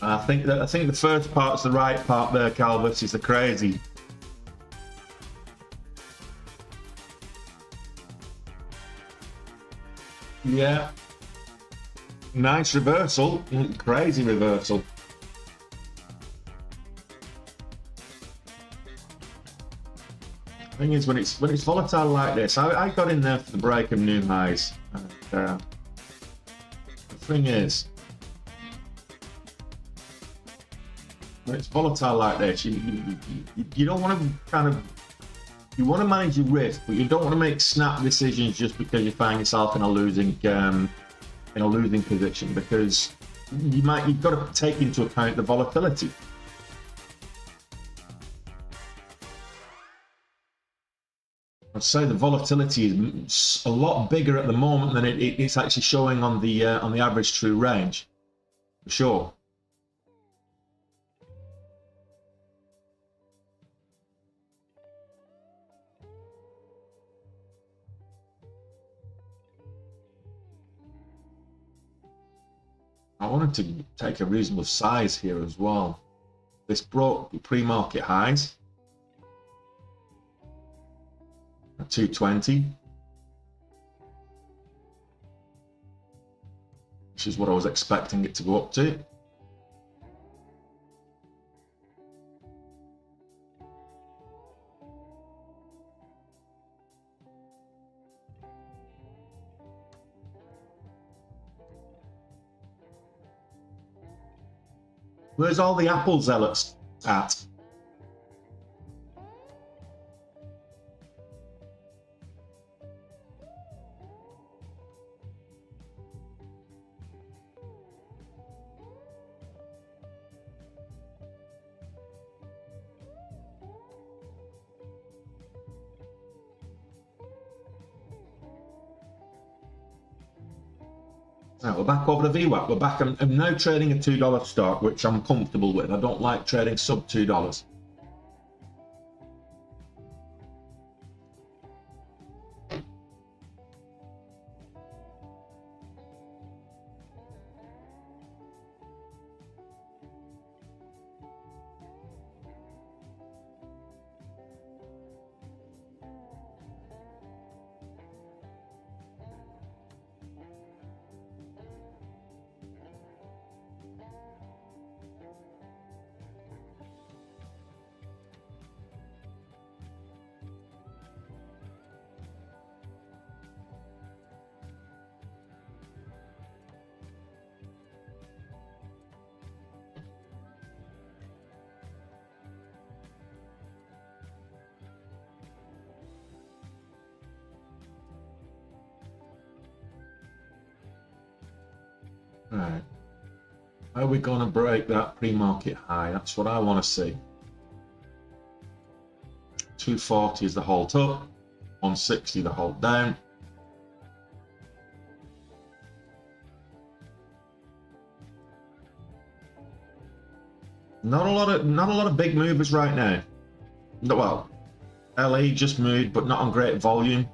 I think the first part's the right part there, Calvus, is the crazy. Yeah. Nice reversal. Crazy reversal. The thing is, when it's volatile like this, I got in there for the break of new highs. And, the thing is, when it's volatile like this, you don't want to you want to manage your risk, but you don't want to make snap decisions just because you find yourself in a losing position, because you've got to take into account the volatility. I'd say the volatility is a lot bigger at the moment than it's actually showing on the average true range, for sure. I wanted to take a reasonable size here as well. This broke the pre-market highs at 220, which is what I was expecting it to go up to. Where's all the Apple zealots at? Right, we're back over the VWAP. We're back. I'm now trading a $2 stock, which I'm comfortable with. I don't like trading sub $2. Right. Are we going to break that pre-market high? That's what I want to see. 240 is the halt up, 160 the halt down. Not a lot of big movers right now. Well, LE just moved, but not on great volume.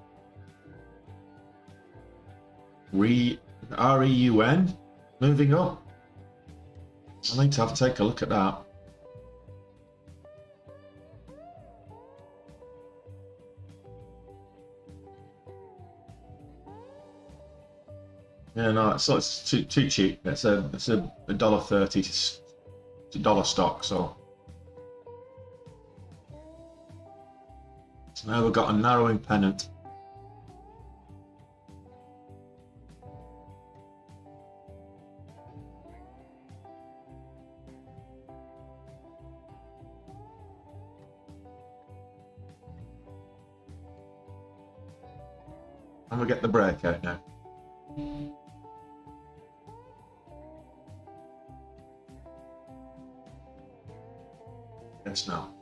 REUN moving up. I need to take a look at that. Yeah, no, it's too cheap. It's a $1.30. It's a dollar stock, so now we've got a narrowing pennant. And we get the breakout now. Yes, now.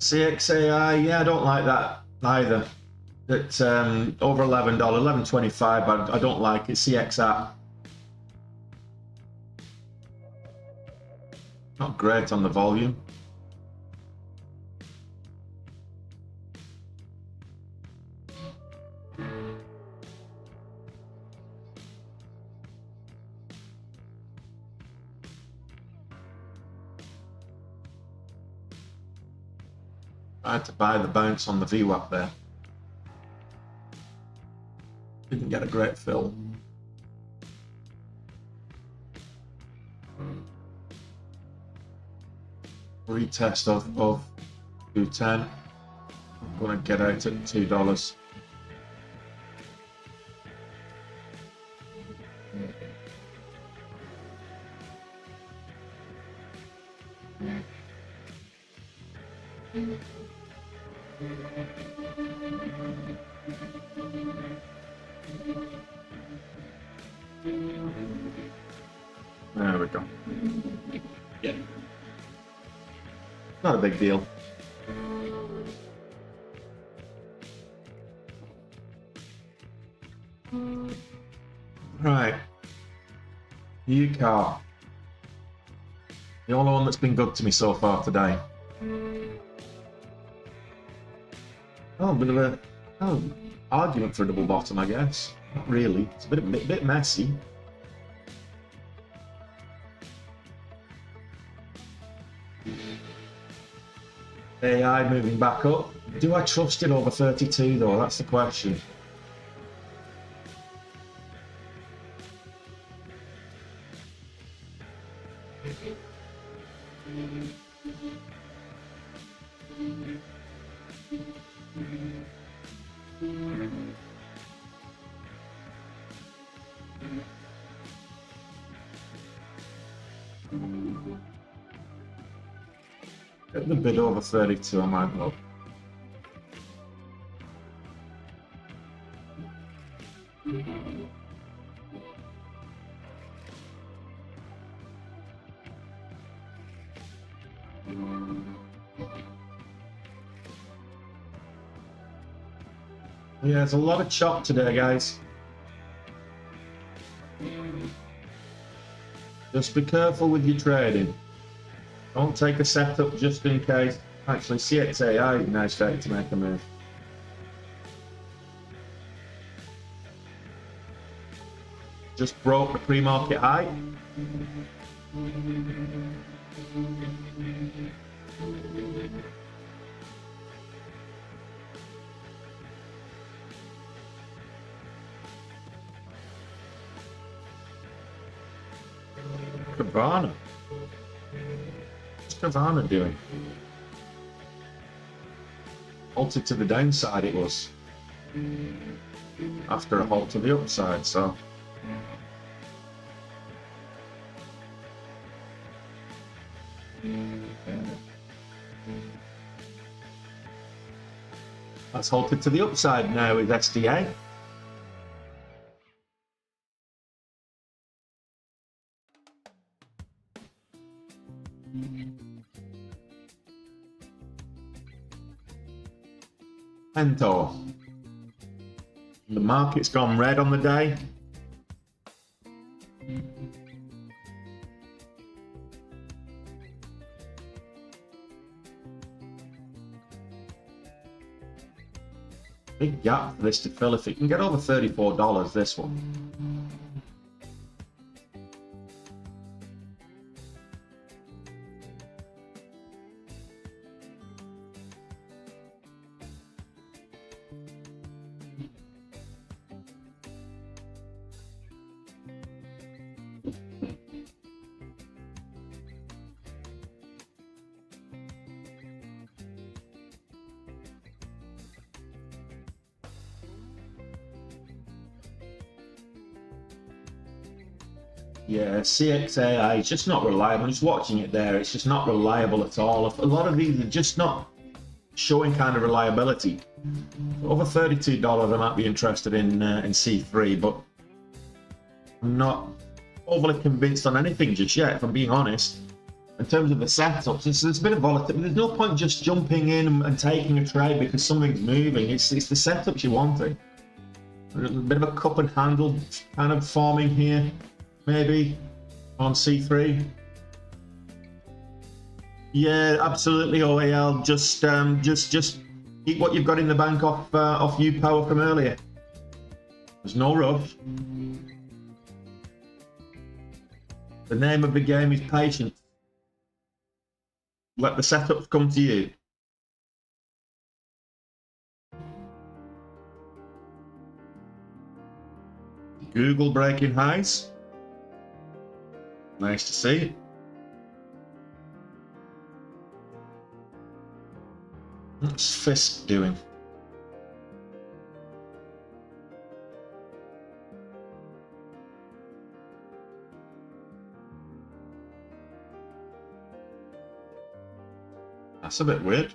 CXAI, yeah, I don't like that either. At over $11, $11.25, I don't like it. CXI, not great on the volume. I had to buy the bounce on the VWAP there. Didn't get a great fill. Retest of 210. I'm going to get out at $2. There we go. Yeah. Not a big deal. Right. UCAR. The only one that's been good to me so far today. Oh, a bit of a argument for a double bottom, I guess. Not really. It's a bit messy. AI moving back up. Do I trust it over 32 though? That's the question. Get the bid over 32, I might look. Yeah, there's a lot of chop today, guys. Just be careful with your trading. Don't take a setup just in case. Actually, CXAI is a nice day to make a move. just broke the pre-market high. Carvana. What's Carvana doing? Halted to the downside it was. After a halt to the upside, so. That's halted to the upside now with SDA. Ento. The market's gone red on the day. Big gap for this to fill. If it can get over $34, this one. Yeah, CXAI, it's just not reliable. I'm just watching it there. It's just not reliable at all. A lot of these are just not showing kind of reliability. Over $32, I might be interested in C3, but I'm not overly convinced on anything just yet, if I'm being honest. In terms of the setups, there's a bit of volatility. There's no point just jumping in and taking a trade because something's moving. It's the setups you're wanting. A bit of a cup and handle kind of forming here. Maybe on C3. Yeah, absolutely. OAL. Just keep what you've got in the bank off U Power from earlier. There's no rush. The name of the game is patience. Let the setups come to you. Google breaking highs. Nice to see. What's Fisk doing? That's a bit weird.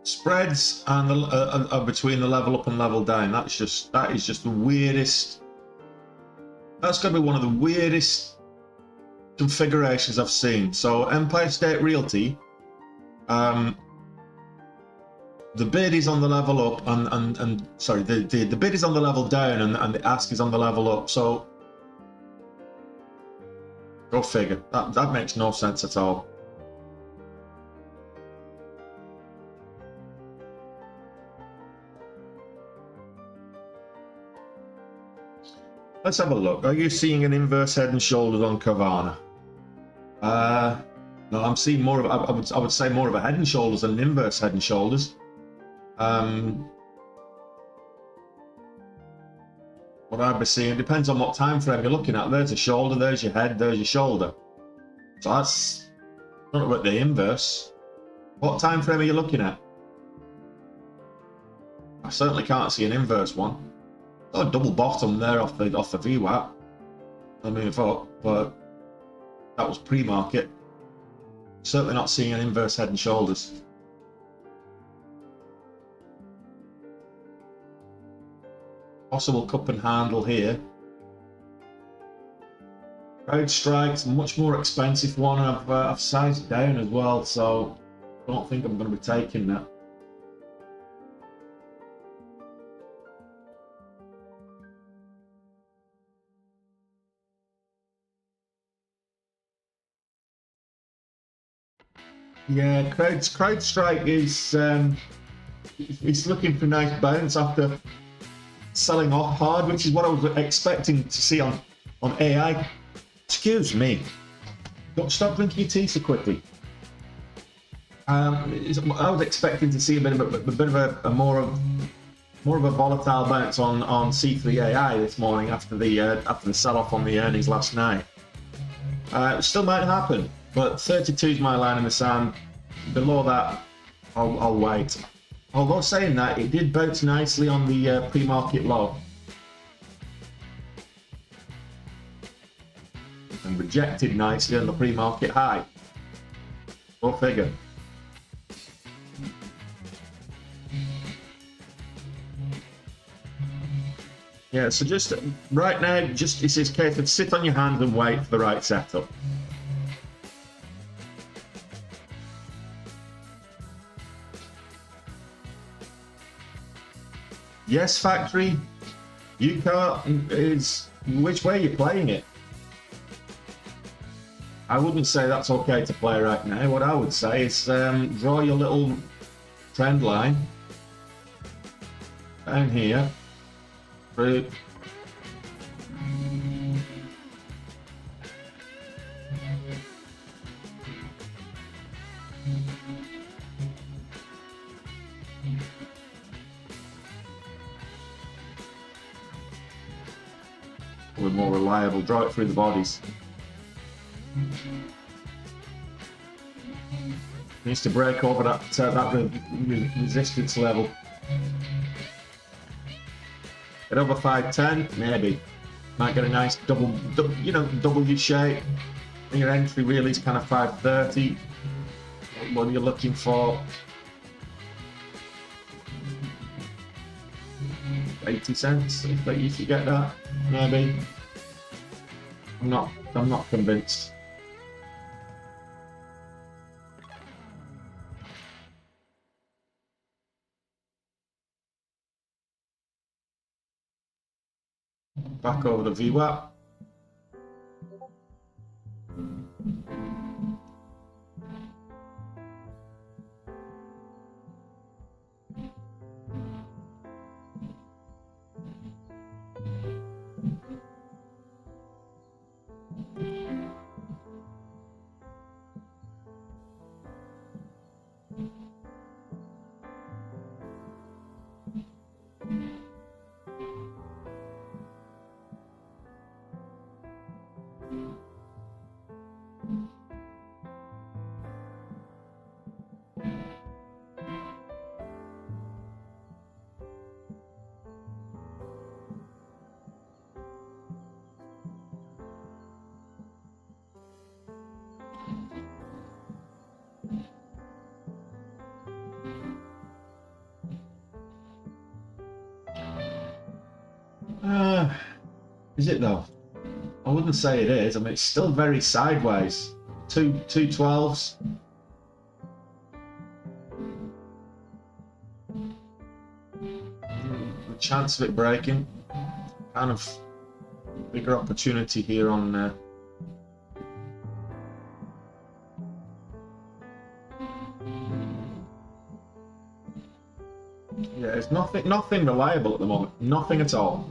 Spreads and are between the level up and level down. That is just the weirdest. That's going to be one of the weirdest configurations I've seen. So Empire State Realty, the bid is on the level up, and sorry, the bid is on the level down, and the ask is on the level up. So go figure. That makes no sense at all. Let's have a look. Are you seeing an inverse head and shoulders on Carvana? No, I'm seeing more of. I would say more of a head and shoulders than an inverse head and shoulders. What I'd be seeing depends on what time frame you're looking at. There's a shoulder. There's your head. There's your shoulder. So that's not about the inverse. What time frame are you looking at? I certainly can't see an inverse one. Oh, double bottom there off the VWAP. I mean, but that was pre-market. Certainly not seeing an inverse head and shoulders. Possible cup and handle here. CrowdStrike's a much more expensive one. I've sized it down as well, so I don't think I'm going to be taking that. Yeah, CrowdStrike is it's looking for a nice bounce after selling off hard, which is what I was expecting to see on AI. Excuse me. Don't stop drinking your tea so quickly. I was expecting to see a bit of a more of a volatile bounce on C3 AI this morning after the sell-off on the earnings last night. It still might happen, but 32 is my line in the sand. Below that, I'll wait. Although saying that, it did bounce nicely on the pre-market low and rejected nicely on the pre-market high. Go figure. Yeah, so just right now, it's a case of sit on your hands and wait for the right setup. Yes, factory. UCAR is which way you're playing it. I wouldn't say that's okay to play right now. What I would say is draw your little trend line down here. Through. We're more reliable. Draw it through the bodies. Needs to break over that resistance level. At over 510, maybe. Might get a nice double W shape. And your entry really is kind of 530. What are you looking for? 80 cents, if you get that, maybe. I'm not convinced. Back over the VWAP. Is it though? I wouldn't say it is. I mean, it's still very sideways. Two 12s. The chance of it breaking. Kind of bigger opportunity here on. Yeah, it's nothing reliable at the moment. Nothing at all.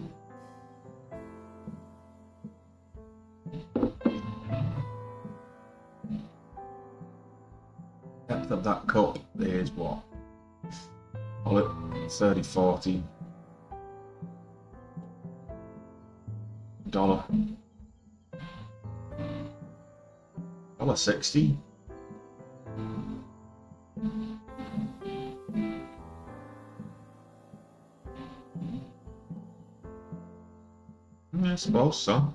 Depth of that cup is what? Call it 30, 40 dollar. $1.60. I suppose so.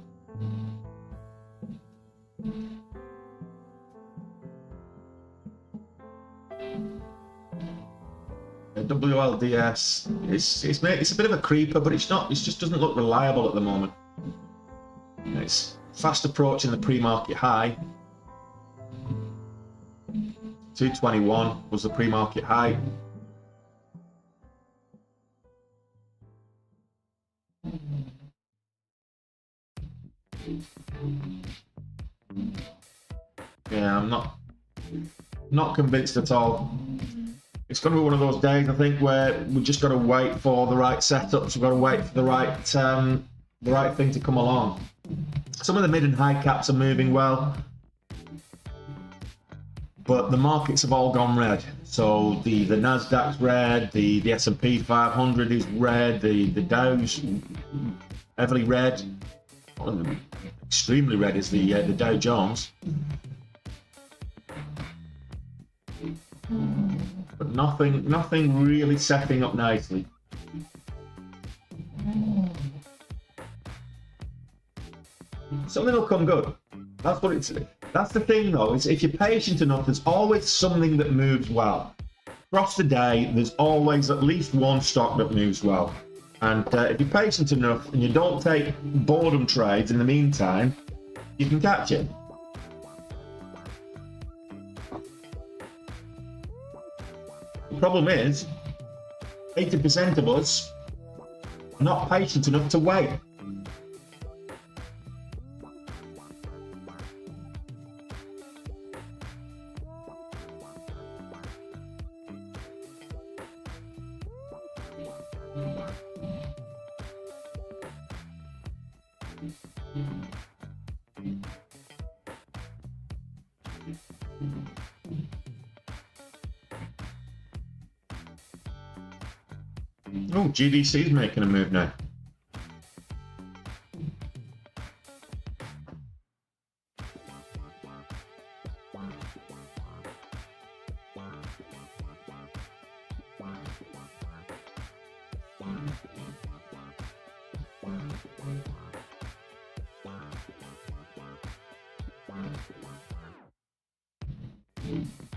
WLDS, it's a bit of a creeper, but it's not. It just doesn't look reliable at the moment. It's fast approaching the pre-market high. 221 was the pre-market high. Yeah, I'm not convinced at all. it's going to be one of those days, I think, where we just got to wait for the right setups. We've got to wait for the right thing to come along. Some of the mid and high caps are moving well, but the markets have all gone red. So the NASDAQ's red, the S&P 500 is red, the Dow's heavily red. Extremely red is the Dow Jones. But nothing really setting up nicely. Something will come good. That's what it's. That's the thing, though. Is if you're patient enough, there's always something that moves well. Across the day, there's always at least one stock that moves well. And if you're patient enough and you don't take boredom trades in the meantime, you can catch it. The problem is, 80% of us are not patient enough to wait. Oh, GDC's making a move now.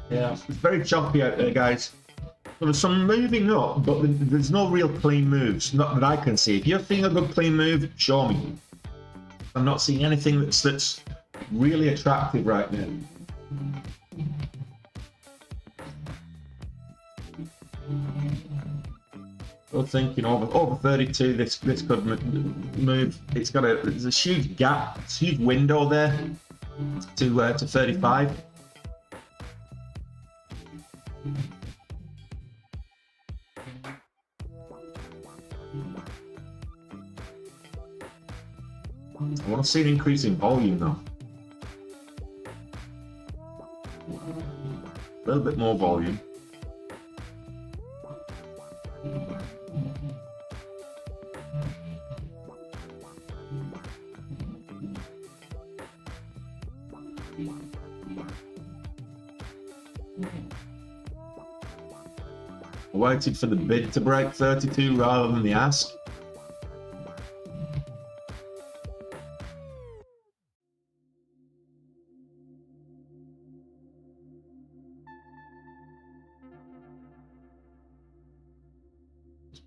Yeah, it's very choppy out there, guys. There's some moving up, but there's no real clean moves, not that I can see. If you're seeing a good clean move, show me. I'm not seeing anything that's really attractive right now. I think, you know, over 32, this could move. There's a huge gap, it's a huge window there to 35. I want to see an increase in volume though. A little bit more volume. I waited for the bid to break 32 rather than the ask.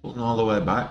Pulling all the way back.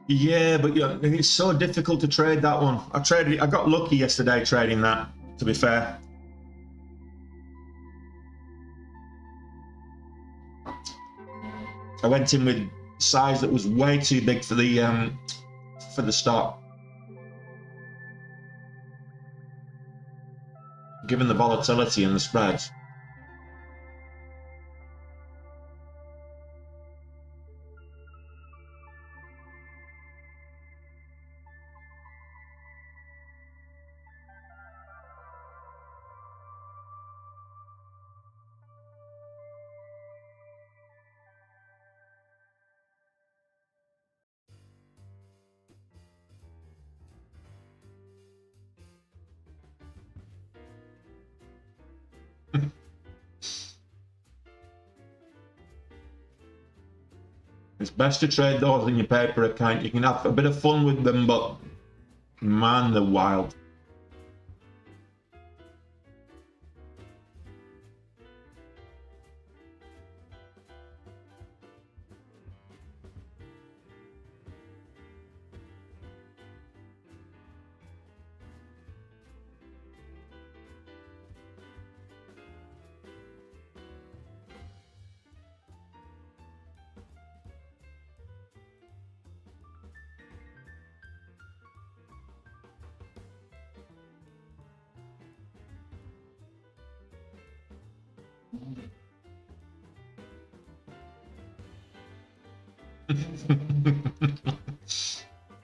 Yeah, but yeah, it's so difficult to trade that one. I got lucky yesterday trading that, to be fair. I went in with size that was way too big for the stock. Given the volatility and the spreads. It's best to trade those in your paper account. You can have a bit of fun with them, but Man, they're wild.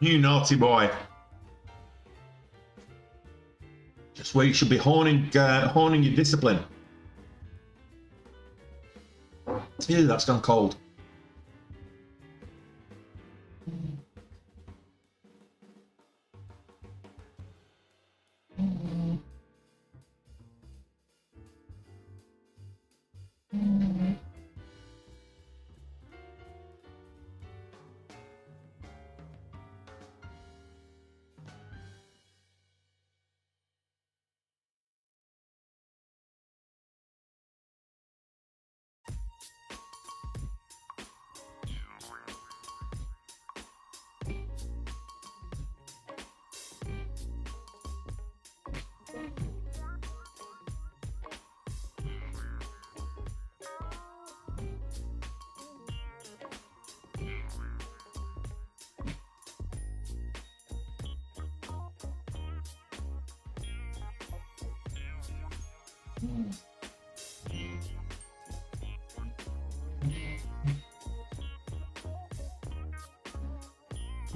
You naughty boy. Just where you should be honing your discipline. Ew, that's gone cold.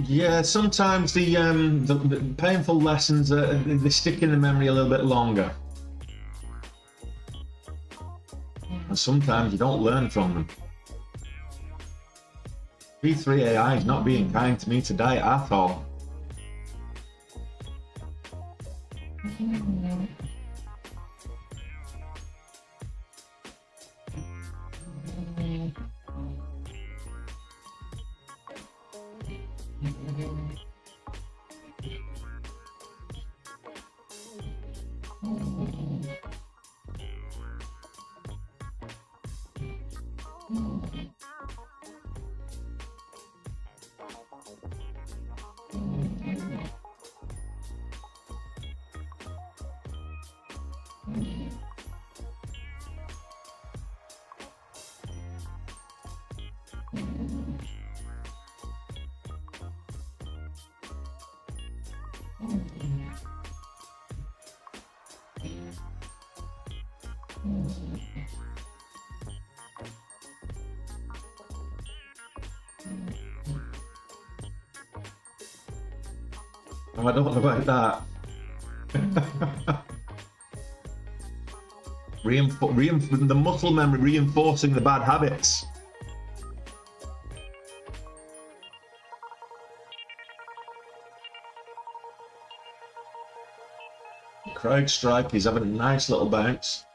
Yeah, sometimes the painful lessons they stick in the memory a little bit longer, and sometimes you don't learn from them. V3AI is not being kind to me today at all. Oh, I don't know about that. The muscle memory reinforcing the bad habits. CrowdStrike is having a nice little bounce.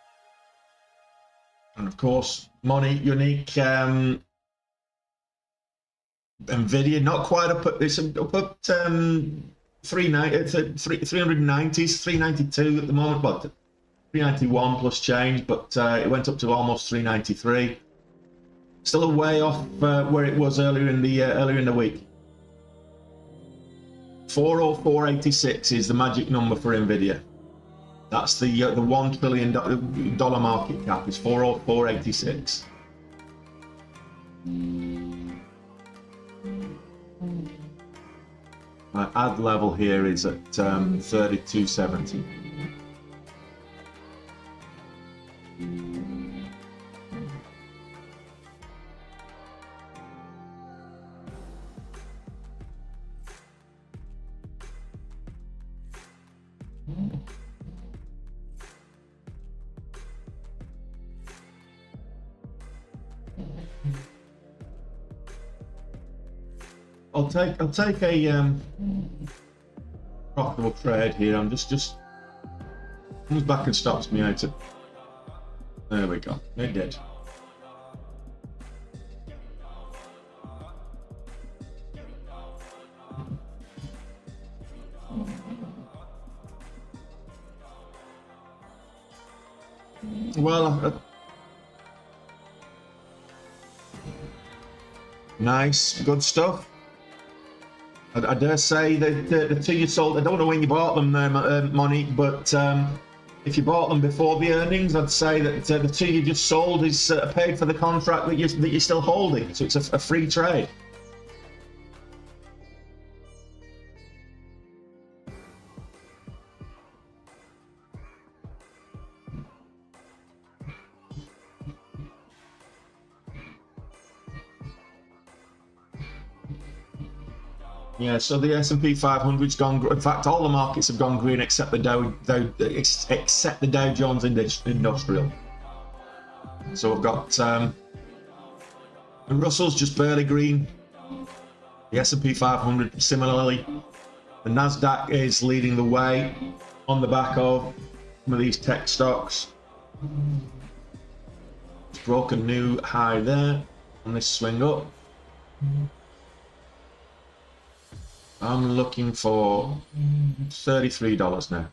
And of course, unique Nvidia, not quite up at this, up at 390s, 392 at the moment, but 391 plus change, but it went up to almost 393. Still a way off where it was earlier in the week. 404.86 is the magic number for Nvidia. That's the $1 trillion market cap is 404.86. My ad level here is at 32.70. I'll take a profitable trade here. I'm just comes back and stops me out. There we go. It did. Well, nice, good stuff. I dare say that the two you sold, I don't know when you bought them there, Monique, but if you bought them before the earnings, I'd say that the two you just sold is paid for the contract that you're still holding, so it's a free trade. Yeah, so the S&P 500's gone. In fact, all the markets have gone green except the Dow Jones Industrial. So we've got the Russell's just barely green. The S&P 500 similarly. The NASDAQ is leading the way on the back of some of these tech stocks. It's broke a new high there on this swing up. I'm looking for $33 now.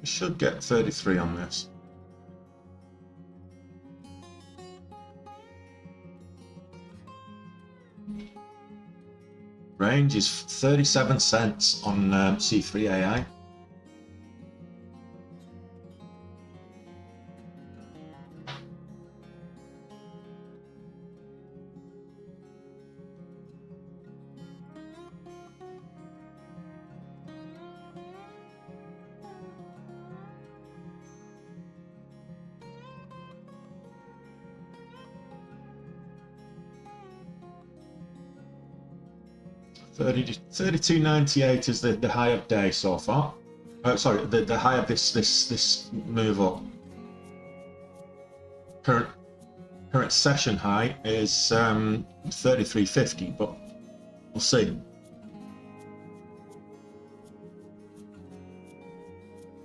I should get 33 on this. Range is 37 cents on C3AI. $32.98 is the high of day so far. Sorry, the high of this move up. Current session high is 33.50, but we'll see.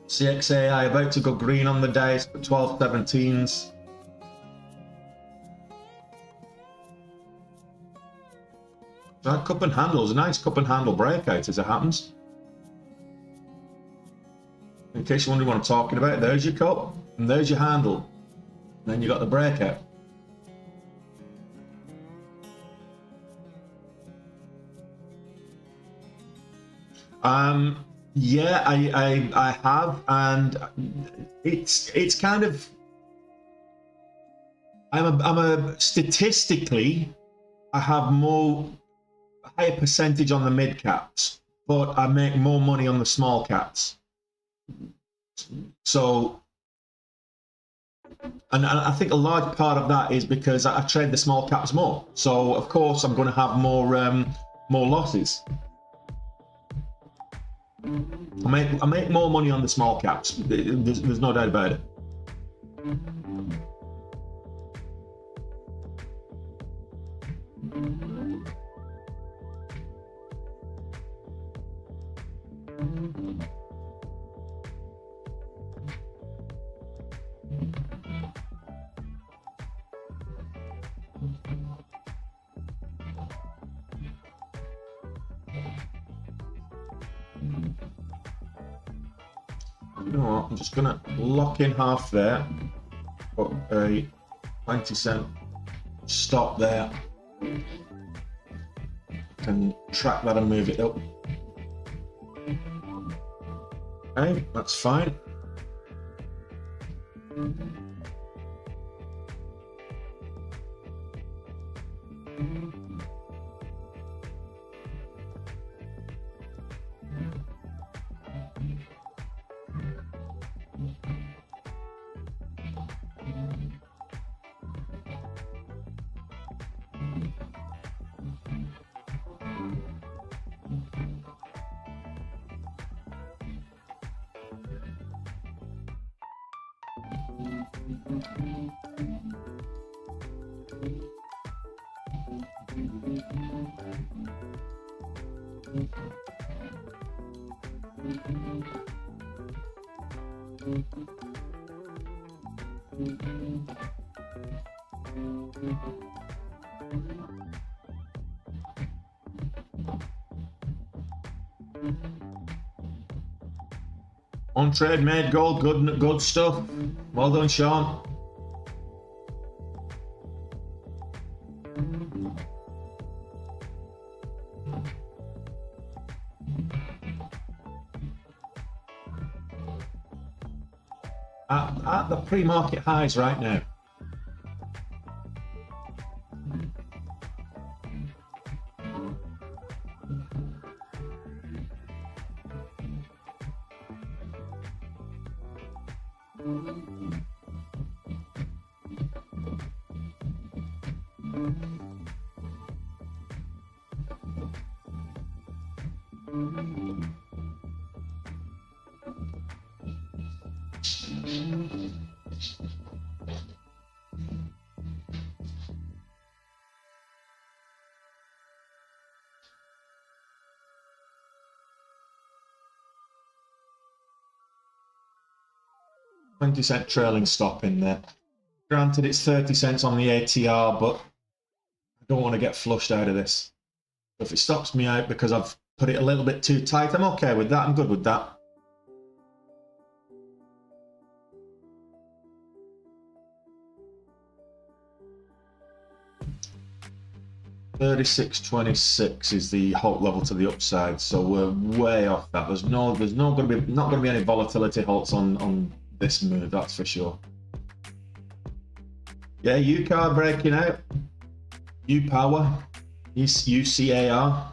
CXAI about to go green on the day, it's 12.17s. That cup and handle is a nice cup and handle breakout as it happens. In case you wonder what I'm talking about, there's your cup and there's your handle. And then you got the breakout. Yeah, I have, and it's kind of I'm a statistically I have higher percentage on the mid caps, but I make more money on the small caps. So, and I think a large part of that is because I trade the small caps more. So of course I'm going to have more losses. I make more money on the small caps. There's no doubt about it. You know what? I'm just gonna lock in half there. Put a 20-cent stop there. Can track that and move it up. Okay, that's fine. On trade made gold, good stuff. Well done, Sean. At the pre-market highs right now. $0.20 trailing stop in there. Granted, it's 30 cents on the ATR, but I don't want to get flushed out of this. If it stops me out because I've put it a little bit too tight, I'm okay with that. I'm good with that. $36.26 is the halt level to the upside, so we're way off that. There's not going to be any volatility halts on this move, that's for sure. Yeah, UCAR breaking out. UPower, UCAR.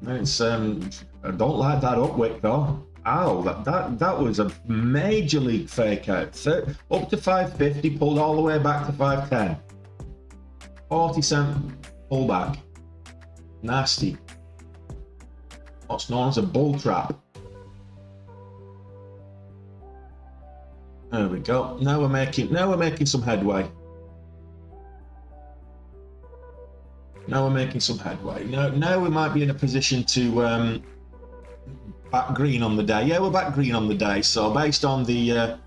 It's I don't like that upwick though. Ow, that was a major league fake out. Up to 550, pulled all the way back to 510. 40-cent pullback. Nasty. What's known as a bull trap. There we go. Now we're making some headway. Now we might be in a position to back green on the day. Yeah, we're back green on the day. So based on this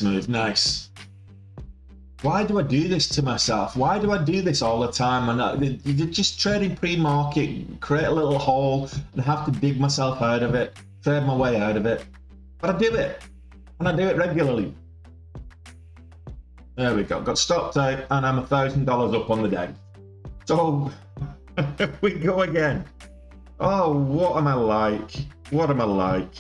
move, nice. Why do I do this to myself? Why do I do this all the time? And just trading pre-market, create a little hole, and have to dig myself out of it, trade my way out of it. But I do it, and I do it regularly. There we go. Got stopped out, and I'm $1,000 up on the day. So we go again. Oh, what am I like? What am I like?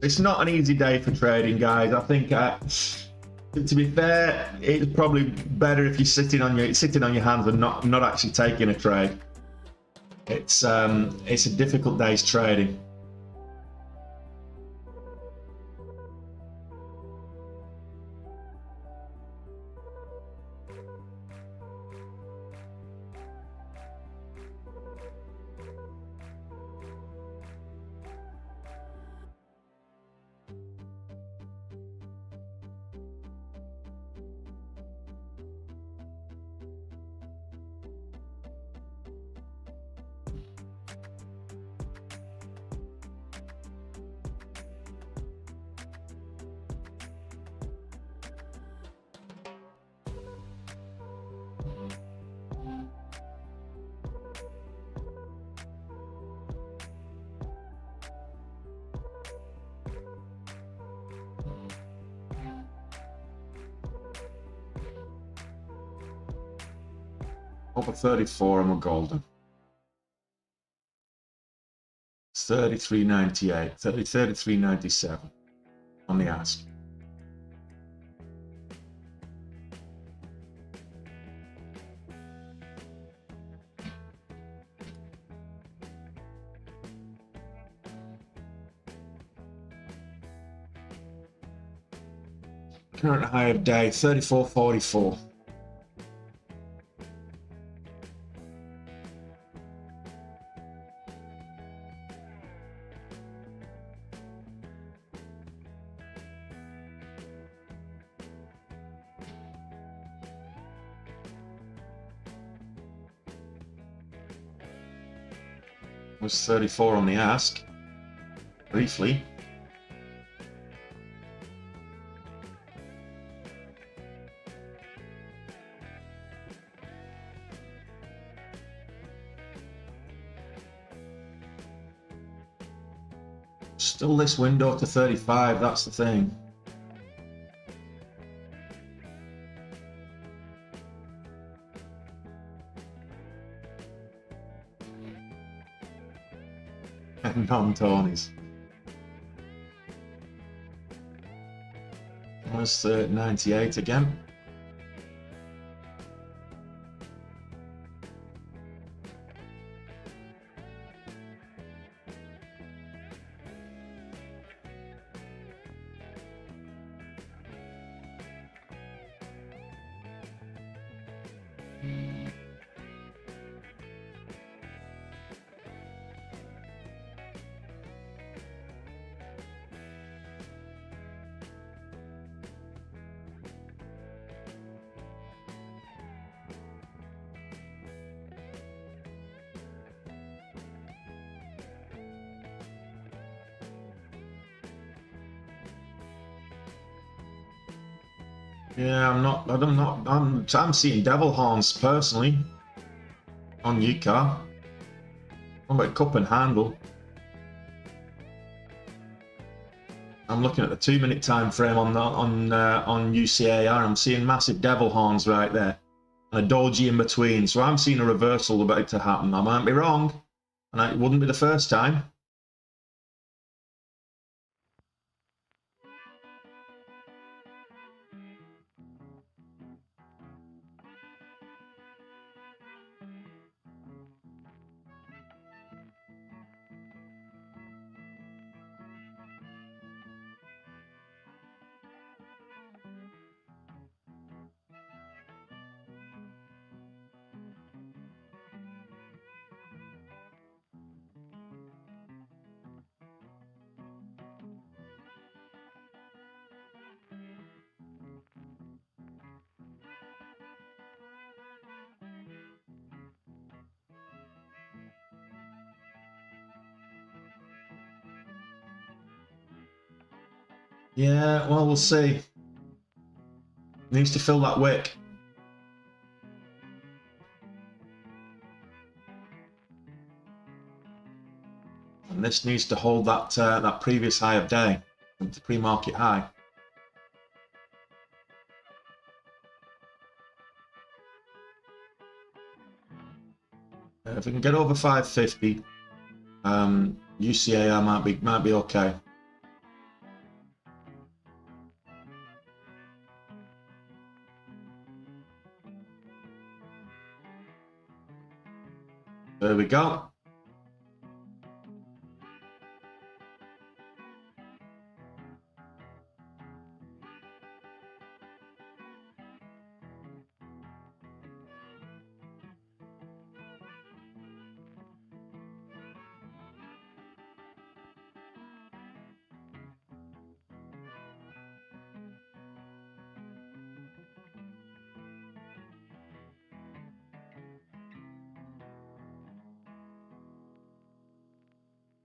It's not an easy day for trading, guys. I think, to be fair, it's probably better if you're sitting on your hands and not actually taking a trade. It's a difficult day's trading. Over 34 and we're golden. 33.98, 33.97 on the ask. Current high of day 34.44. was 34 on the ask, briefly. Still this window to 35, that's the thing. Non-Tonys. Was 98 again. Yeah, I'm seeing devil horns personally on UCAR. What about cup and handle? I'm looking at the 2-minute time frame on UCAR. I'm seeing massive devil horns right there, and a doji in between. So I'm seeing a reversal about to happen. I might be wrong, and it wouldn't be the first time. Yeah, well, we'll see. Needs to fill that wick. And this needs to hold that that previous high of day, the pre-market high. If we can get over 550, UCAR might be okay. There we go.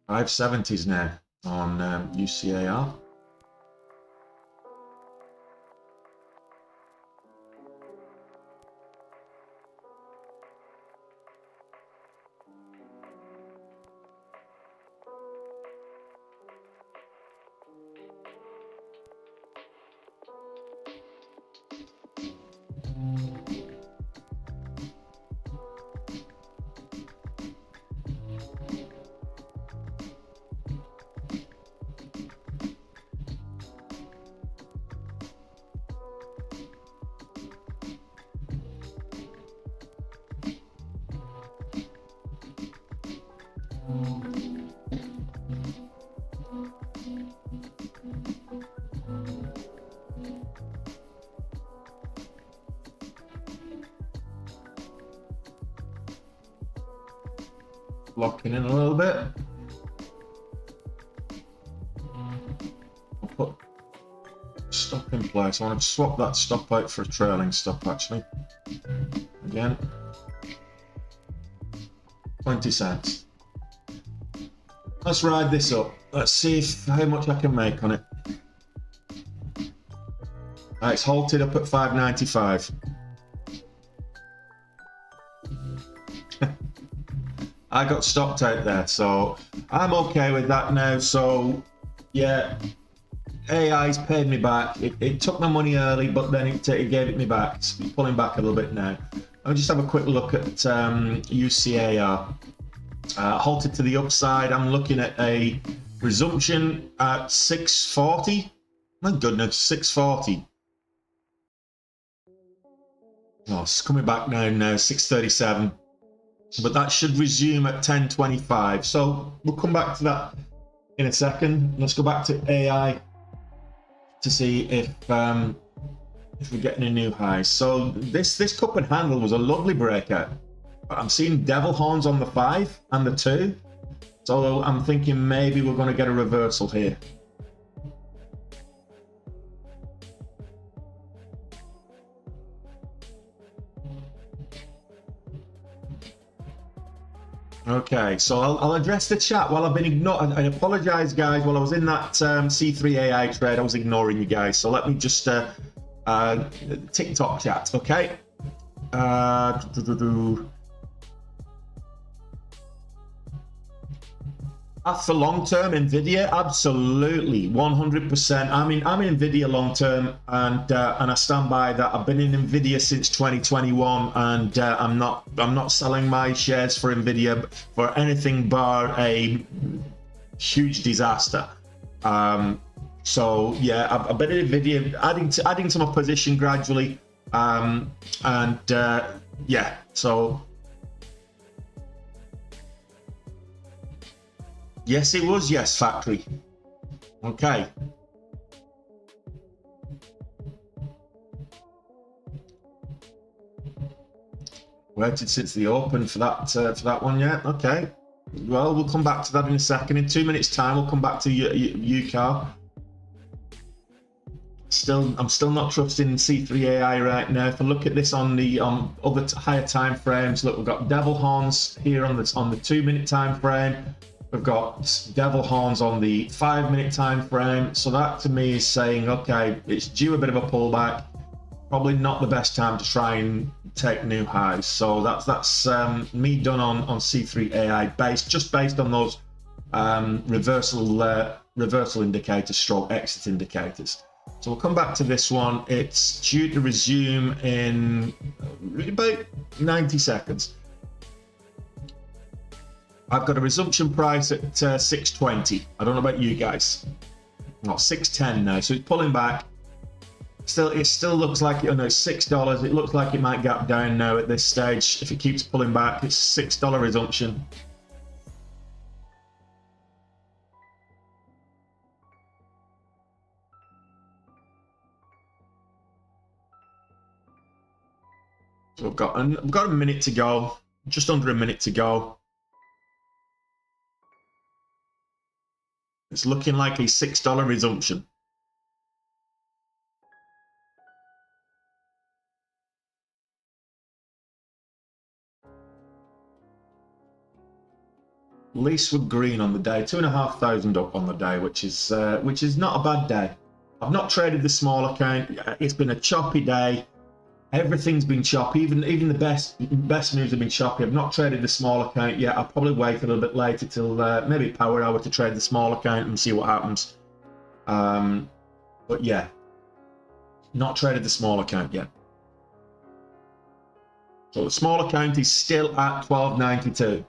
$570s now on UCAR. Locking in a little bit. I'll put stop in place. I want to swap that stop out for a trailing stop actually. Again. 20 cents. Let's ride this up. Let's see how much I can make on it. It's halted up at 595. I got stopped out there, so I'm okay with that now. So yeah, AI's paid me back. It took my money early, but then it gave it me back. It's pulling back a little bit now. I'll just have a quick look at UCAR. Halted to the upside. I'm looking at a resumption at 640. My goodness, 640. Oh, it's coming back now, 637. But that should resume at 1025. So we'll come back to that in a second. Let's go back to AI to see if we're getting a new high. So this cup and handle was a lovely breakout. I'm seeing devil horns on the 5 and the 2. So I'm thinking maybe we're going to get a reversal here. Okay, so I'll address the chat while I've been ignored. I apologize, guys. While I was in that C3 AI trade, I was ignoring you guys. So let me just TikTok chat, okay? For long term, Nvidia, absolutely, 100%. I'm in Nvidia long term, and I stand by that. I've been in Nvidia since 2021, and I'm not selling my shares for Nvidia for anything bar a huge disaster. So yeah, I've been in Nvidia, adding to my position gradually, yeah, so. Yes, it was. Yes, factory. Okay. Waited since the open for that one. Yeah. Okay. Well, we'll come back to that in a second. In 2 minutes' time, we'll come back to UCAR. I'm still not trusting C3 AI right now. If I look at this on the other higher time frames, look, we've got devil horns here on the 2 minute time frame. We've got devil horns on the 5 minute time frame. So that to me is saying, okay, it's due a bit of a pullback. Probably not the best time to try and take new highs. So that's me done on C3 AI based on those reversal indicators, stroke exit indicators. So we'll come back to this one. It's due to resume in about 90 seconds. I've got a resumption price at 620. I don't know about you guys. Not 610 now, so it's pulling back. It still looks like it's $6. It looks like it might gap down now at this stage. If it keeps pulling back, it's $6 resumption. So we've got a minute to go, just under a minute to go. It's looking like a $6 resumption. Leasewood Green on the day, 2,500 up on the day, which is not a bad day. I've not traded the small account. It's been a choppy day. Everything's been choppy. Even the best moves have been choppy. I've not traded the small account yet. I'll probably wait a little bit later till maybe power hour to trade the small account and see what happens. But yeah, not traded the small account yet. So the small account is still at 1292.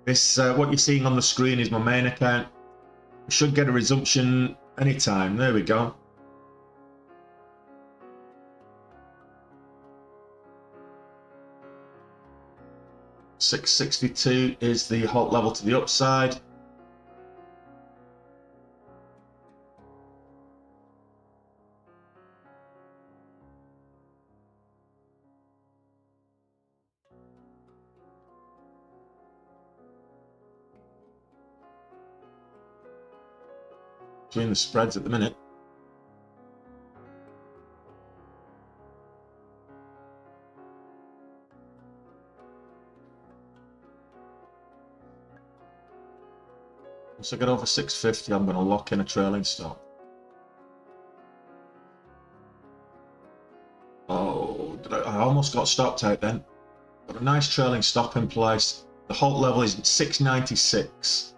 This what you're seeing on the screen is my main account. We should get a resumption anytime. There we go. $662 is the halt level to the upside. Between the spreads at the minute. Once I get over 650, I'm going to lock in a trailing stop. Oh, I almost got stopped out then. Got a nice trailing stop in place. The halt level is 696.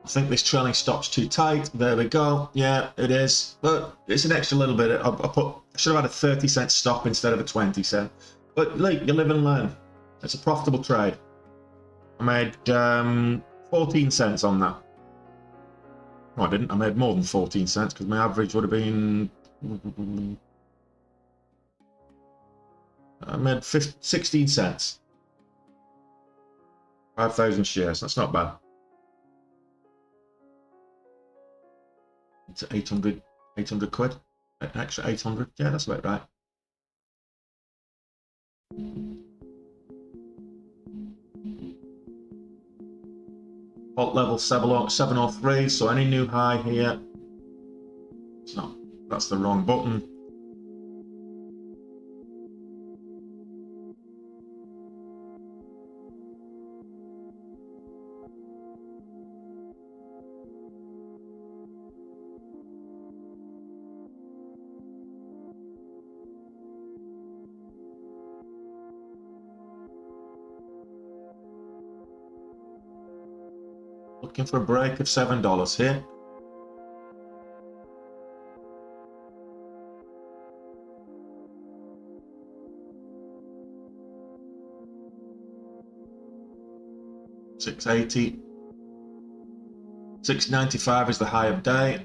I think this trailing stop's too tight. There we go. Yeah, it is. But it's an extra little bit. I should have had a 30-cent stop instead of a 20-cent. But look, you live and learn. It's a profitable trade. I made 14 cents on that. No, I didn't. I made more than 14 cents because my average would have been... I made 16 cents. 5,000 shares. That's not bad. It's 800 quid. An extra 800. Yeah, that's about right. Halt level 703, so any new high here, it's not, that's the wrong button. Looking for a break of $7 here. $680. $695 is the high of day.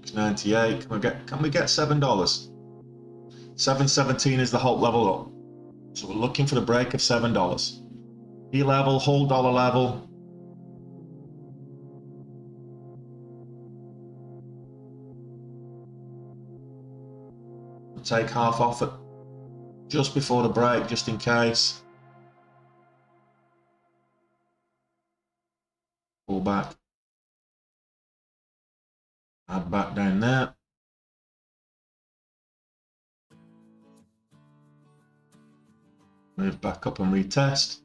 $698. Can we get $7? $717 is the halt level up. So we're looking for the break of $7. E level, whole dollar level. We'll take half off it just before the break, just in case. Pull back. Add back down there. Move back up and retest.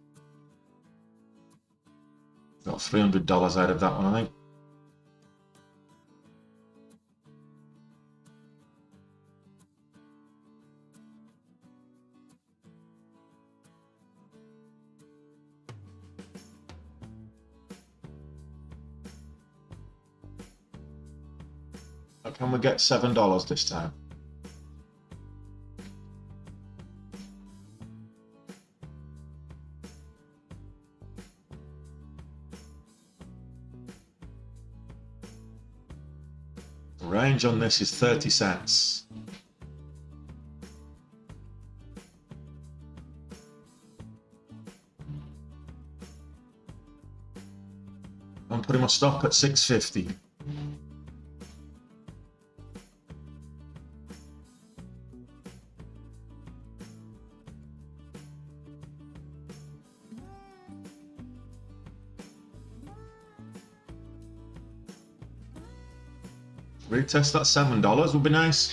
Got $300 out of that one, I think. Or can we get $7 this time? The range on this is 30 cents. I'm putting my stop at 650. Retest that $7 would be nice.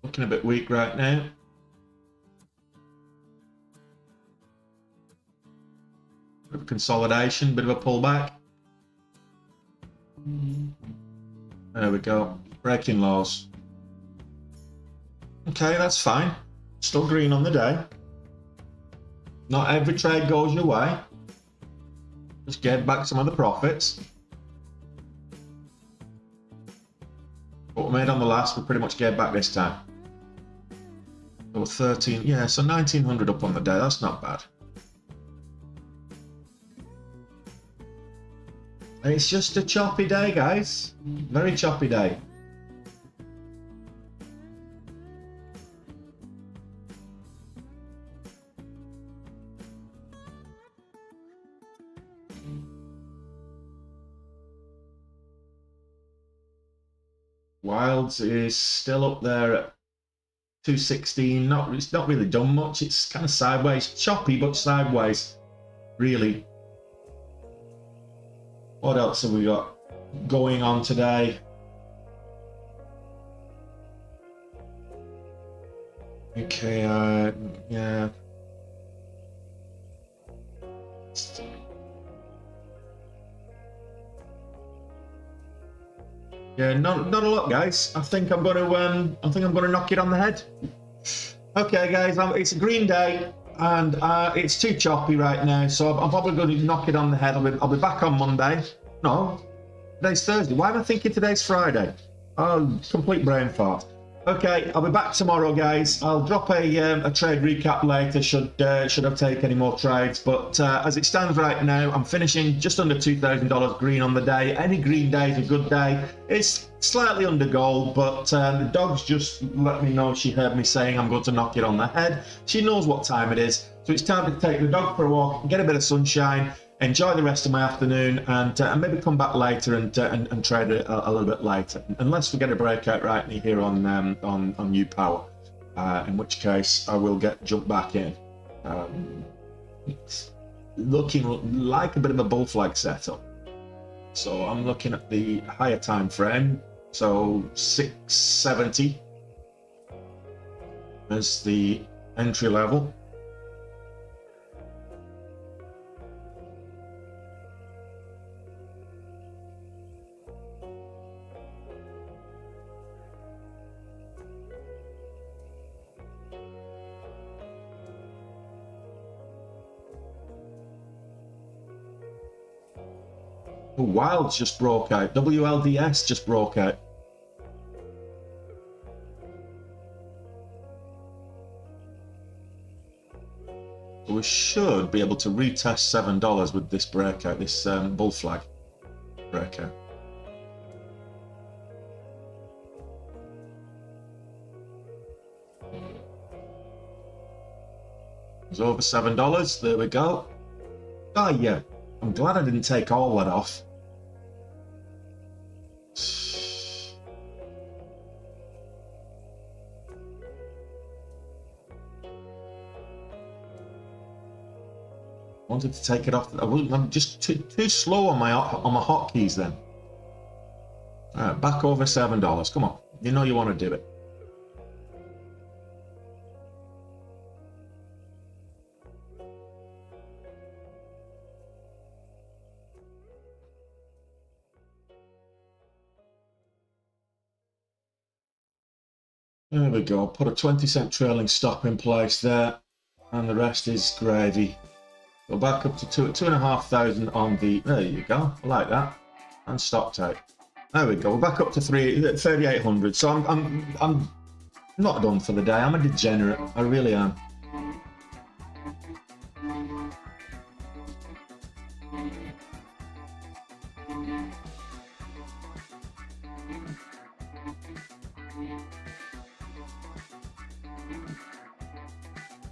Looking a bit weak right now. Bit of consolidation, bit of a pullback. There we go. Breaking lows. Okay, that's fine. Still green on the day. Not every trade goes your way. Just get back some of the profits. What we made on the last, we pretty much get back this time. So 13, yeah, so 1900 up on the day. That's not bad. It's just a choppy day, guys. Very choppy day. Wilds is still up there at 216. It's not really done much. It's kind of sideways, choppy, but sideways, really. What else have we got going on today? Okay, yeah. Yeah, not a lot, guys. I think I'm gonna knock it on the head. Okay, guys, it's a green day, and it's too choppy right now, so I'm probably going to knock it on the head. I'll be back on Monday. No, today's Thursday. Why am I thinking today's Friday? Oh, complete brain fart. Okay, I'll be back tomorrow, guys. I'll drop a trade recap later should I take any more trades. But as it stands right now, I'm finishing just under $2,000 green on the day. Any green day is a good day. It's slightly under gold, but the dog's just let me know she heard me saying I'm going to knock it on the head. She knows what time it is, so it's time to take the dog for a walk, get a bit of sunshine, enjoy the rest of my afternoon, and maybe come back later and trade it a little bit later, unless we get a breakout right here on New Power, in which case I will jump back in. It's looking like a bit of a bull flag setup, so I'm looking at the higher time frame, so 670 as the entry level. Wilds just broke out. WLDS just broke out. So we should be able to retest $7 with this breakout, this bull flag breakout. It's over $7. There we go. Oh yeah. I'm glad I didn't take all that off. Wanted to take it off. I'm just too slow on my hotkeys then. All right, back over $7. Come on, you know you want to do it. There we go, put a 20-cent trailing stop in place there, and the rest is gravy. Go back up to 2,500 on the, there you go, I like that, and stop tape. There we go, we're back up to 3,800, so I'm not done for the day, I'm a degenerate, I really am.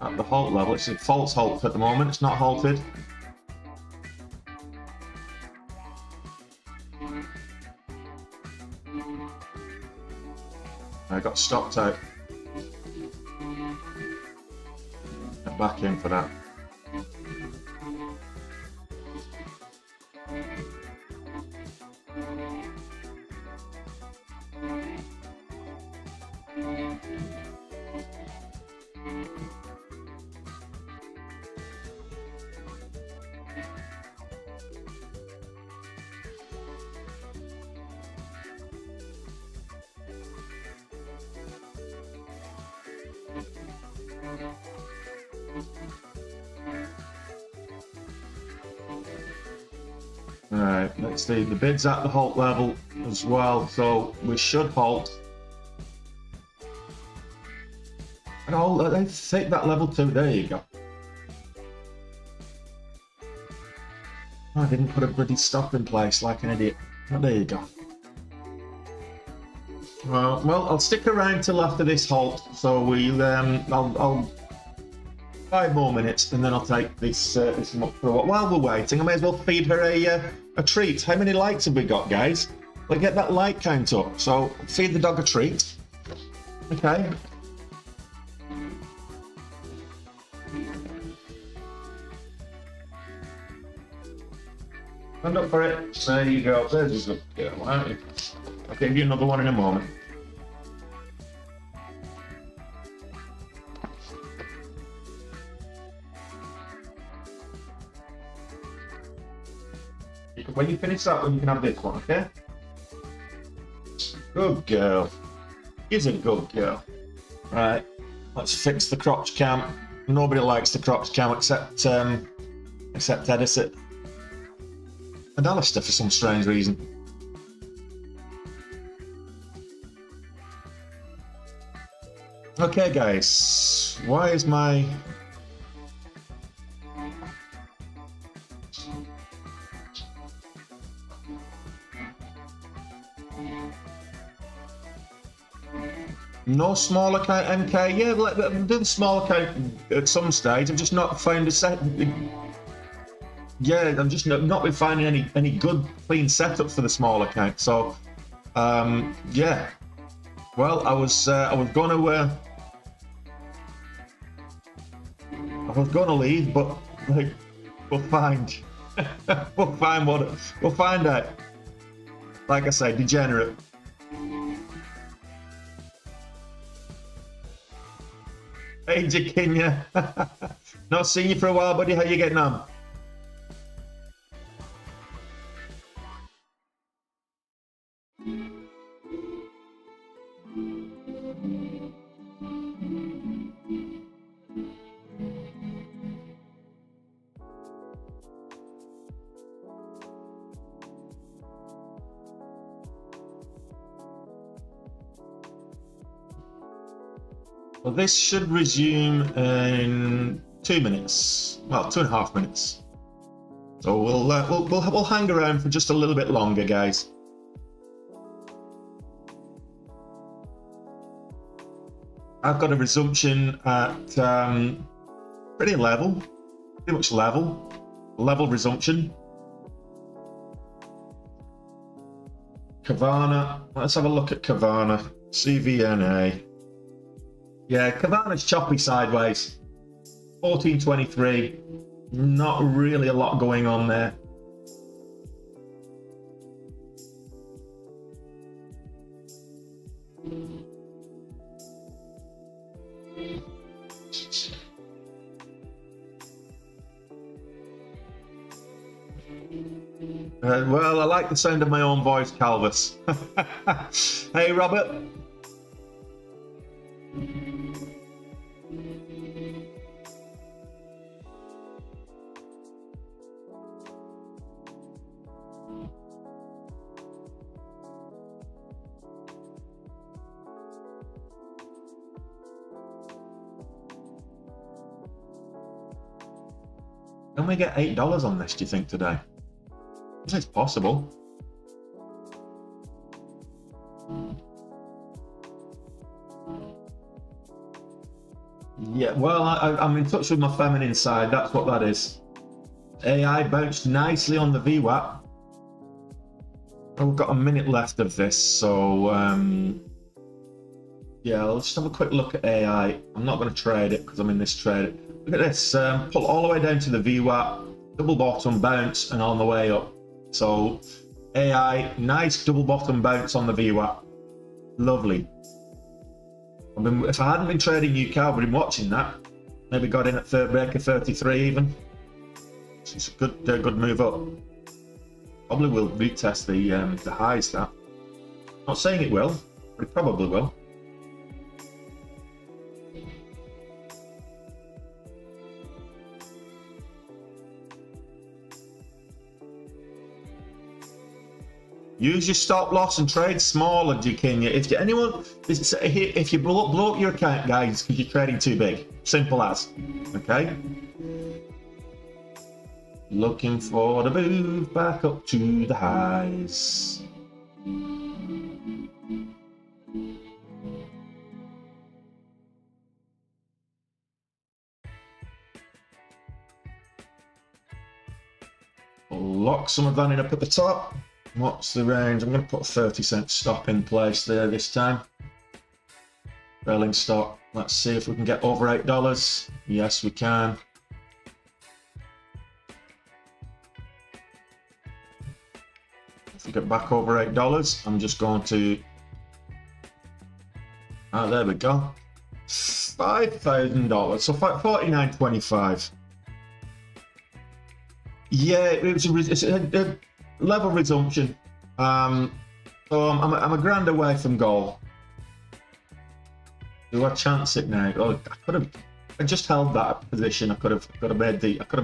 At the halt level, it's a false halt at the moment, it's not halted. I got stop tape. Get back in for that. Alright, let's see, the bid's at the halt level as well, so we should halt. And let's take that level 2, there you go. Oh, I didn't put a bloody stop in place like an idiot. Oh, there you go. Well, I'll stick around till after this halt, so I'll 5 more minutes, and then I'll take this one up for a while. While we're waiting, I may as well feed her a treat. How many likes have we got, guys? Let's get that like count up. So feed the dog a treat. Okay. Stand up for it. There you go. There's a good girl, aren't you? I'll give you another one in a moment. When you finish that one, you can have this one, okay? Good girl. She's a good girl. Right, let's fix the crotch cam. Nobody likes the crotch cam except Edison and Alistair for some strange reason. Okay, guys, why is my no small account MK? Yeah, I'm doing small account at some stage. I've just not found a set. Yeah, I'm just not been finding any good clean setup for the small account. So, yeah. Well, I was gonna leave, but like, we'll find we'll find out. Like I say, degenerate. Hey, Jakinya. Not seen you for a while, buddy. How you getting on? Well, this should resume in 2 minutes. Well, 2.5 minutes. So we'll hang around for just a little bit longer, guys. I've got a resumption at pretty much level resumption. Kavana, let's have a look at Kavana. CVNA. Yeah, Kavana's choppy sideways. 1423. Not really a lot going on there. Well, I like the sound of my own voice, Calvis. Hey, Robert. Can we get $8 on this, do you think, today? It's possible. Yeah, well, I'm in touch with my feminine side. That's what that is. AI bounced nicely on the VWAP. Oh, we've got a minute left of this, so yeah, let's just have a quick look at AI. I'm not going to trade it because I'm in this trade. Look at this, pull all the way down to the VWAP, double bottom bounce, and on the way up. So AI, nice double bottom bounce on the VWAP. Lovely. If I hadn't been trading UK, I would have been watching that. Maybe got in at third break of 33 even. It's a good move up. Probably will retest the highs. That. Not saying it will, but it probably will. Use your stop loss and trade smaller, Jakinya. If you blow up your account, guys, because you're trading too big. Simple as. Okay? Looking for the move back up to the highs. Lock some of that in up at the top. What's the range? I'm going to put a 30-cent stop in place there this time. Rolling stop. Let's see if we can get over $8. Yes, we can. If we get back over $8, I'm just going to, there we go, $5,000, so $49.25. Yeah, it's a level resumption. So I'm a grand away from goal. Do I chance it now? Oh, I just held that position. I could have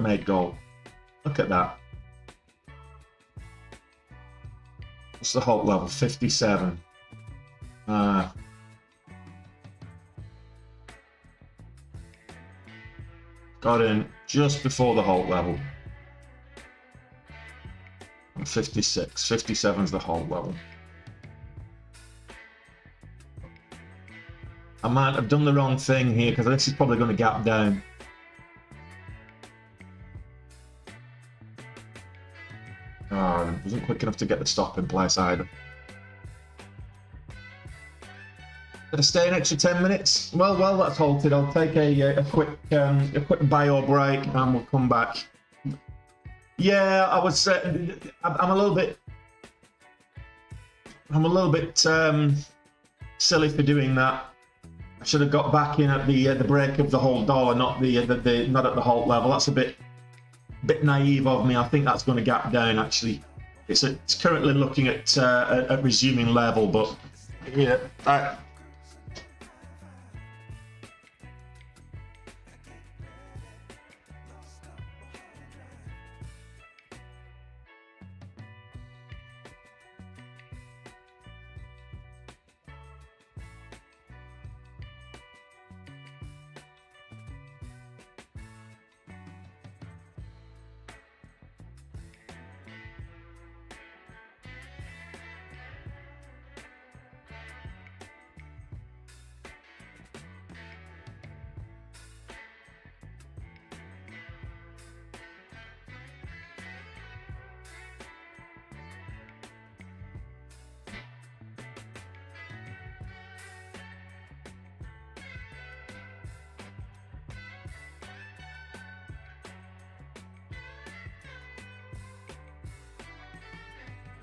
made goal. Look at that. What's the halt level? 57. Got in just before the halt level. 56. 57 is the halt level. I might have done the wrong thing here because this is probably going to gap down. Oh, it wasn't quick enough to get the stop in place either. Did I stay an extra 10 minutes? Well, that's halted. I'll take a quick bio break and we'll come back. Yeah, I was. I'm a little bit silly for doing that. I should have got back in at the break of the whole dollar, not not at the halt level. That's a bit naive of me. I think that's going to gap down. Actually, it's currently looking at resuming level, but yeah.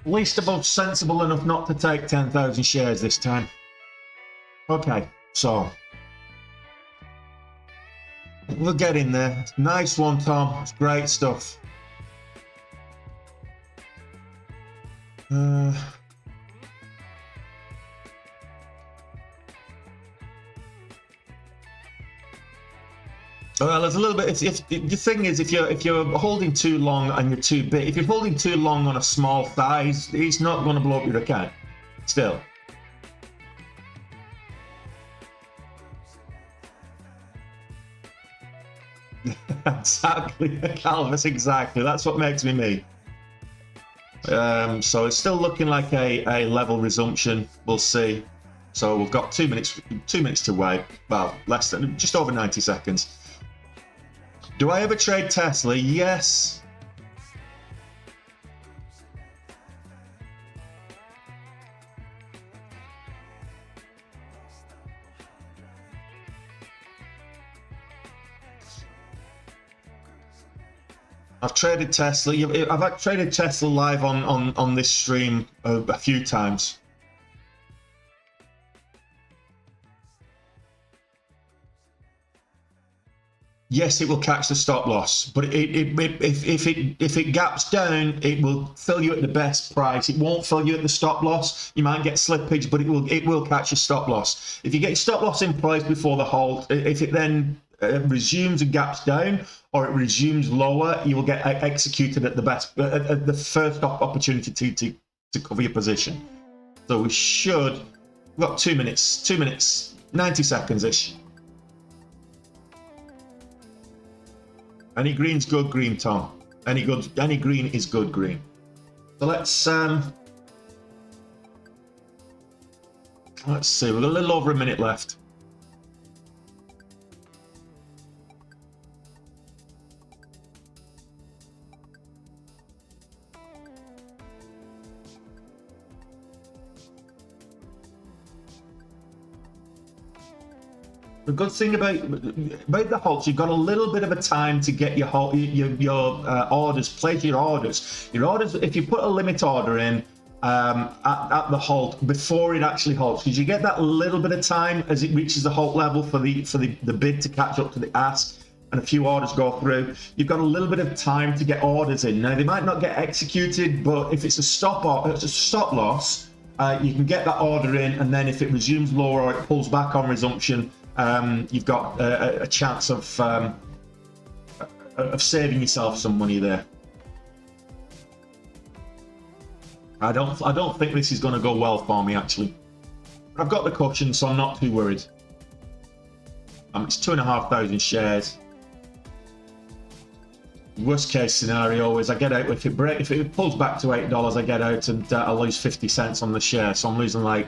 At least about sensible enough not to take 10,000 shares this time. Okay, so we'll get in there. Nice one, Tom. It's great stuff. Well, there's a little bit. If the thing is, if you're holding too long and you're too big, if you're holding too long on a small size, it's not going to blow up your account. Still. Exactly, Calvis. Exactly. That's what makes me. So it's still looking like a level resumption. We'll see. So we've got 2 minutes. 2 minutes to wait. Well, less than just over 90 seconds. Do I ever trade Tesla? Yes. I've traded Tesla. I've traded Tesla live on this stream a few times. Yes, it will catch the stop loss, but if it gaps down, it will fill you at the best price. It won't fill you at the stop loss. You might get slippage, but it will catch your stop loss. If you get your stop loss in place before the halt, if it then resumes and gaps down, or it resumes lower, you will get executed at the best, at the first opportunity to cover your position. So we've got 2 minutes, 90 seconds ish. Any green's good green, Tom. Any green is good green. So let's see. We've got a little over a minute left. The good thing about the halts, you've got a little bit of a time to get your orders, place your orders. Your orders, if you put a limit order in, at the halt before it actually halts, because you get that little bit of time as it reaches the halt level for the bid to catch up to the ask, and a few orders go through. You've got a little bit of time to get orders in. Now they might not get executed, but if it's a stop loss, you can get that order in, and then if it resumes lower or it pulls back on resumption, you've got a chance of saving yourself some money there. I don't think this is going to go well for me, actually. I've got the cushion, so I'm not too worried. It's 2,500 shares. Worst case scenario is I get out if it pulls back to $8, I get out and I lose 50 cents on the share, so I'm losing like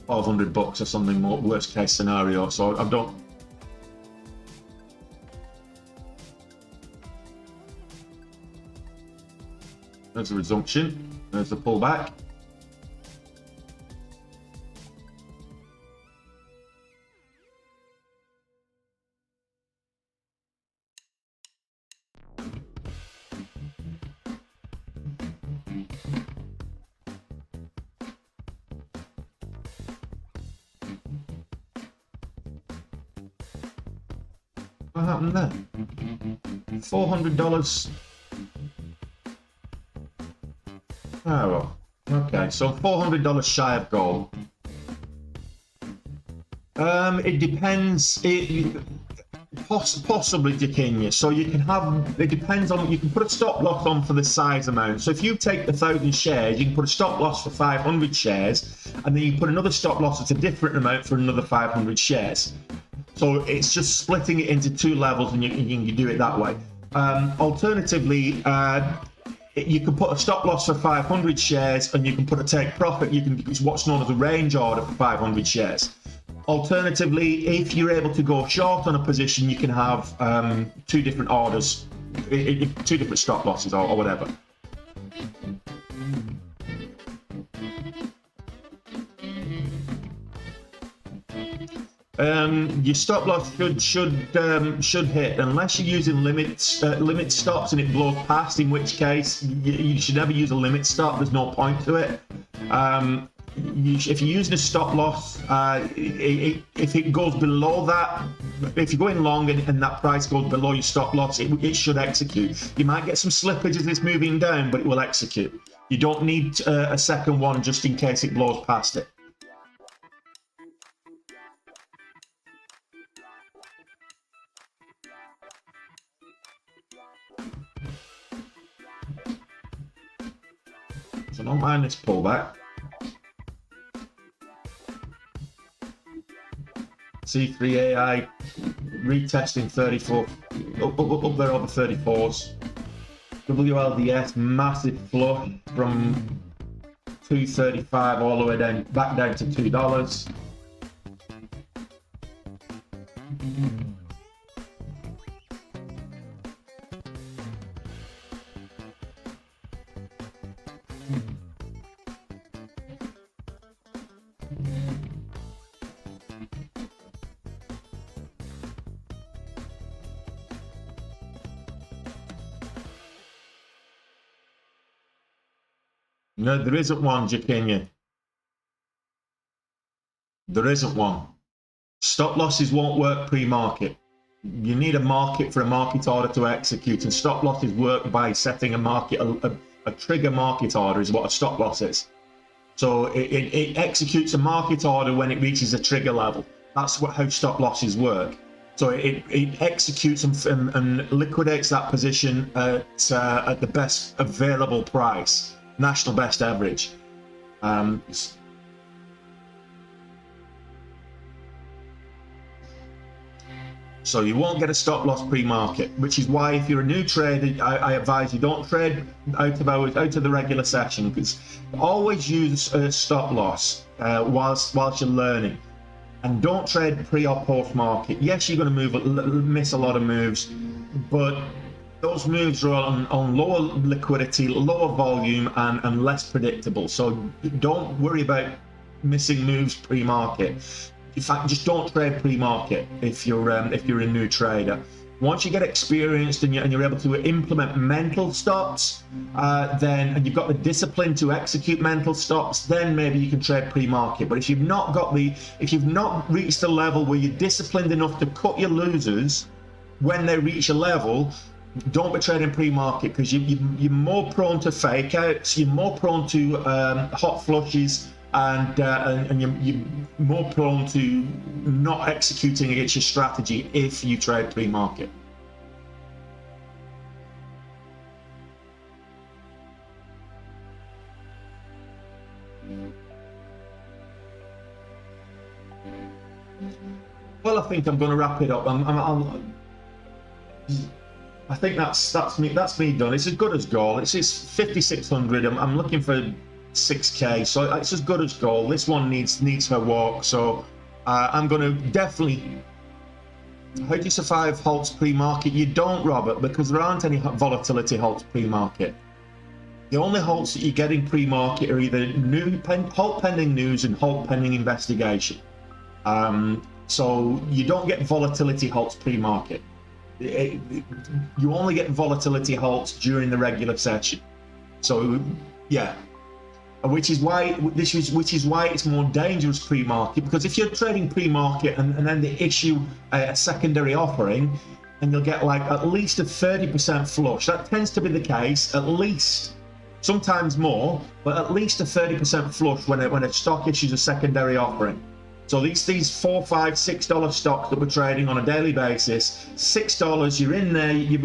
1,200 bucks or something more. Worst case scenario, so I don't. There's the resumption. There's the pullback. What happened there? $400. Oh, well. Okay, so $400 shy of goal. It depends. Possibly, Jakinia. So you can have. It depends on. You can put a stop loss on for the size amount. So if you take 1,000 shares, you can put a stop loss for 500 shares, and then you put another stop loss at a different amount for another 500 shares. So it's just splitting it into two levels, and you can do it that way. Alternatively, you can put a stop loss for 500 shares, and you can put a take profit. You can use what's known as a range order for 500 shares. Alternatively, if you're able to go short on a position, you can have two different orders, two different stop losses or whatever. Your stop loss should hit unless you're using limit stops and it blows past, in which case you should never use a limit stop. There's no point to it. If you're using a stop loss, if it goes below that, if you're going long and that price goes below your stop loss, it should execute. You might get some slippage as it's moving down, but it will execute. You don't need a second one just in case it blows past it. So don't mind this pullback. C3AI retesting 34, up there over 34s. WLDS massive flush from 235 all the way down, back down to $2. No, there isn't one, Jakinia. There isn't one. Stop losses won't work pre-market. You need a market for a market order to execute, and stop losses work by setting a market, a trigger market order is what a stop loss is. So it executes a market order when it reaches a trigger level. That's how stop losses work. So it executes and liquidates that position at the best available price. National best average. So you won't get a stop loss pre-market, which is why if you're a new trader, I advise you don't trade out of hours, out of the regular session, because always use a stop loss whilst you're learning, and don't trade pre or post market. Yes, you're going to miss a lot of moves, but those moves are on lower liquidity, lower volume, and less predictable. So don't worry about missing moves pre-market. In fact, just don't trade pre-market if you're a new trader. Once you get experienced and you're able to implement mental stops, and you've got the discipline to execute mental stops, then maybe you can trade pre-market. But if you've not reached the level where you're disciplined enough to cut your losers when they reach a level, don't be trading pre-market, because you're more prone to fake outs, you're more prone to hot flushes, and you're more prone to not executing against your strategy if you trade pre-market. Well, I think I'm going to wrap it up. I think that's me done. It's as good as gold. It's 5,600. I'm looking for 6K, so it's as good as gold. This one needs her walk. So I'm going to definitely. How do you survive halts pre-market? You don't, Robert, because there aren't any volatility halts pre-market. The only halts that you get in pre-market are either halt pending news and halt pending investigation. So you don't get volatility halts pre-market. You only get volatility halts during the regular session. So yeah, which is why it's more dangerous pre-market, because if you're trading pre-market and then they issue a secondary offering, and you'll get like at least a 30% flush. That tends to be the case, at least, sometimes more, but at least a 30% flush when a stock issues a secondary offering. So these $4, $5, $6 stocks that we're trading on a daily basis, $6, you're in there, you're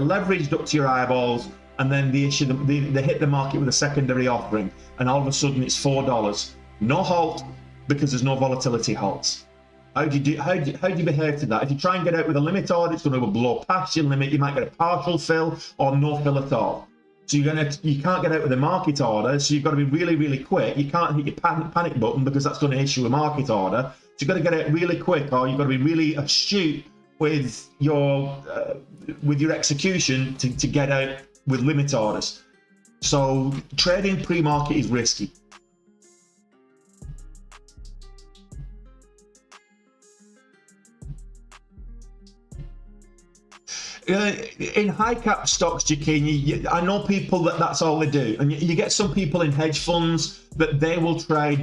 leveraged up to your eyeballs, and then they hit the market with a secondary offering, and all of a sudden it's $4. No halt, because there's no volatility halts. How do you behave to that? If you try and get out with a limit order, it's going to blow past your limit. You might get a partial fill or no fill at all. So you can't get out with a market order, so you've got to be really, really quick. You can't hit your panic button, because that's going to issue a market order. So you've got to get out really quick, or you've got to be really astute with your execution to get out with limit orders. So trading pre-market is risky. In high cap stocks, Jakeen, I know people that's all they do, and you get some people in hedge funds that they will day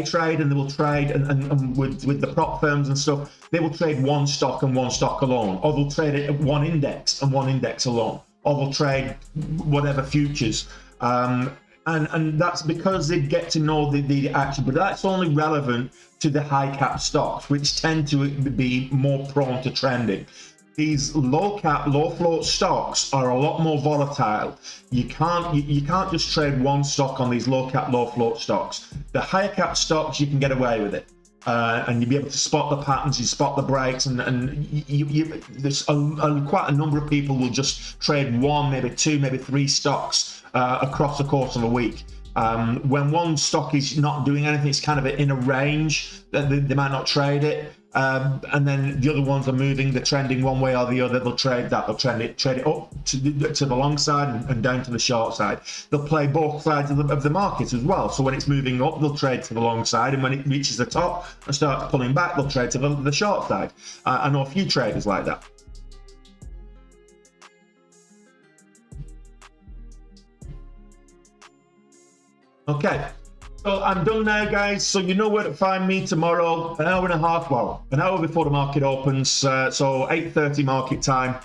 trade, and they will trade and with the prop firms and stuff, they will trade one stock and one stock alone, or they'll trade it at one index and one index alone, or they'll trade whatever futures, and that's because they get to know the action. But that's only relevant to the high cap stocks, which tend to be more prone to trending. These low cap, low float stocks are a lot more volatile. You can't just trade one stock on these low cap, low float stocks. The higher cap stocks, you can get away with it, and you'll be able to spot the patterns, you spot the breaks, and there's quite a number of people will just trade one, maybe two, maybe three stocks across the course of a week. When one stock is not doing anything, it's kind of in a range that they might not trade it. And then the other ones are moving, they're trending one way or the other. They'll trade that, they'll trade it up to the long side and down to the short side. They'll play both sides of the market as well. So when it's moving up, they'll trade to the long side, and when it reaches the top and starts pulling back, they'll trade to the short side. I know a few traders like that. Okay. So I'm done now, guys. So you know where to find me tomorrow, an hour and a half, well, an hour before the market opens. So 8:30 market time.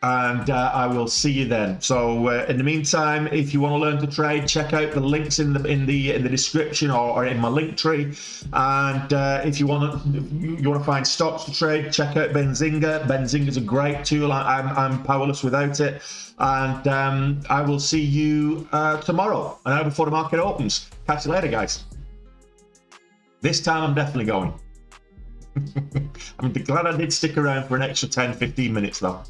And I will see you then. So in the meantime, if you want to learn to trade, check out the links in the description or in my link tree. And if you want to find stocks to trade, check out Benzinga. Benzinga is a great tool. I'm powerless without it. And I will see you tomorrow, an hour before the market opens. Catch you later, guys. This time I'm definitely going. I'm glad I did stick around for an extra 10-15 minutes though.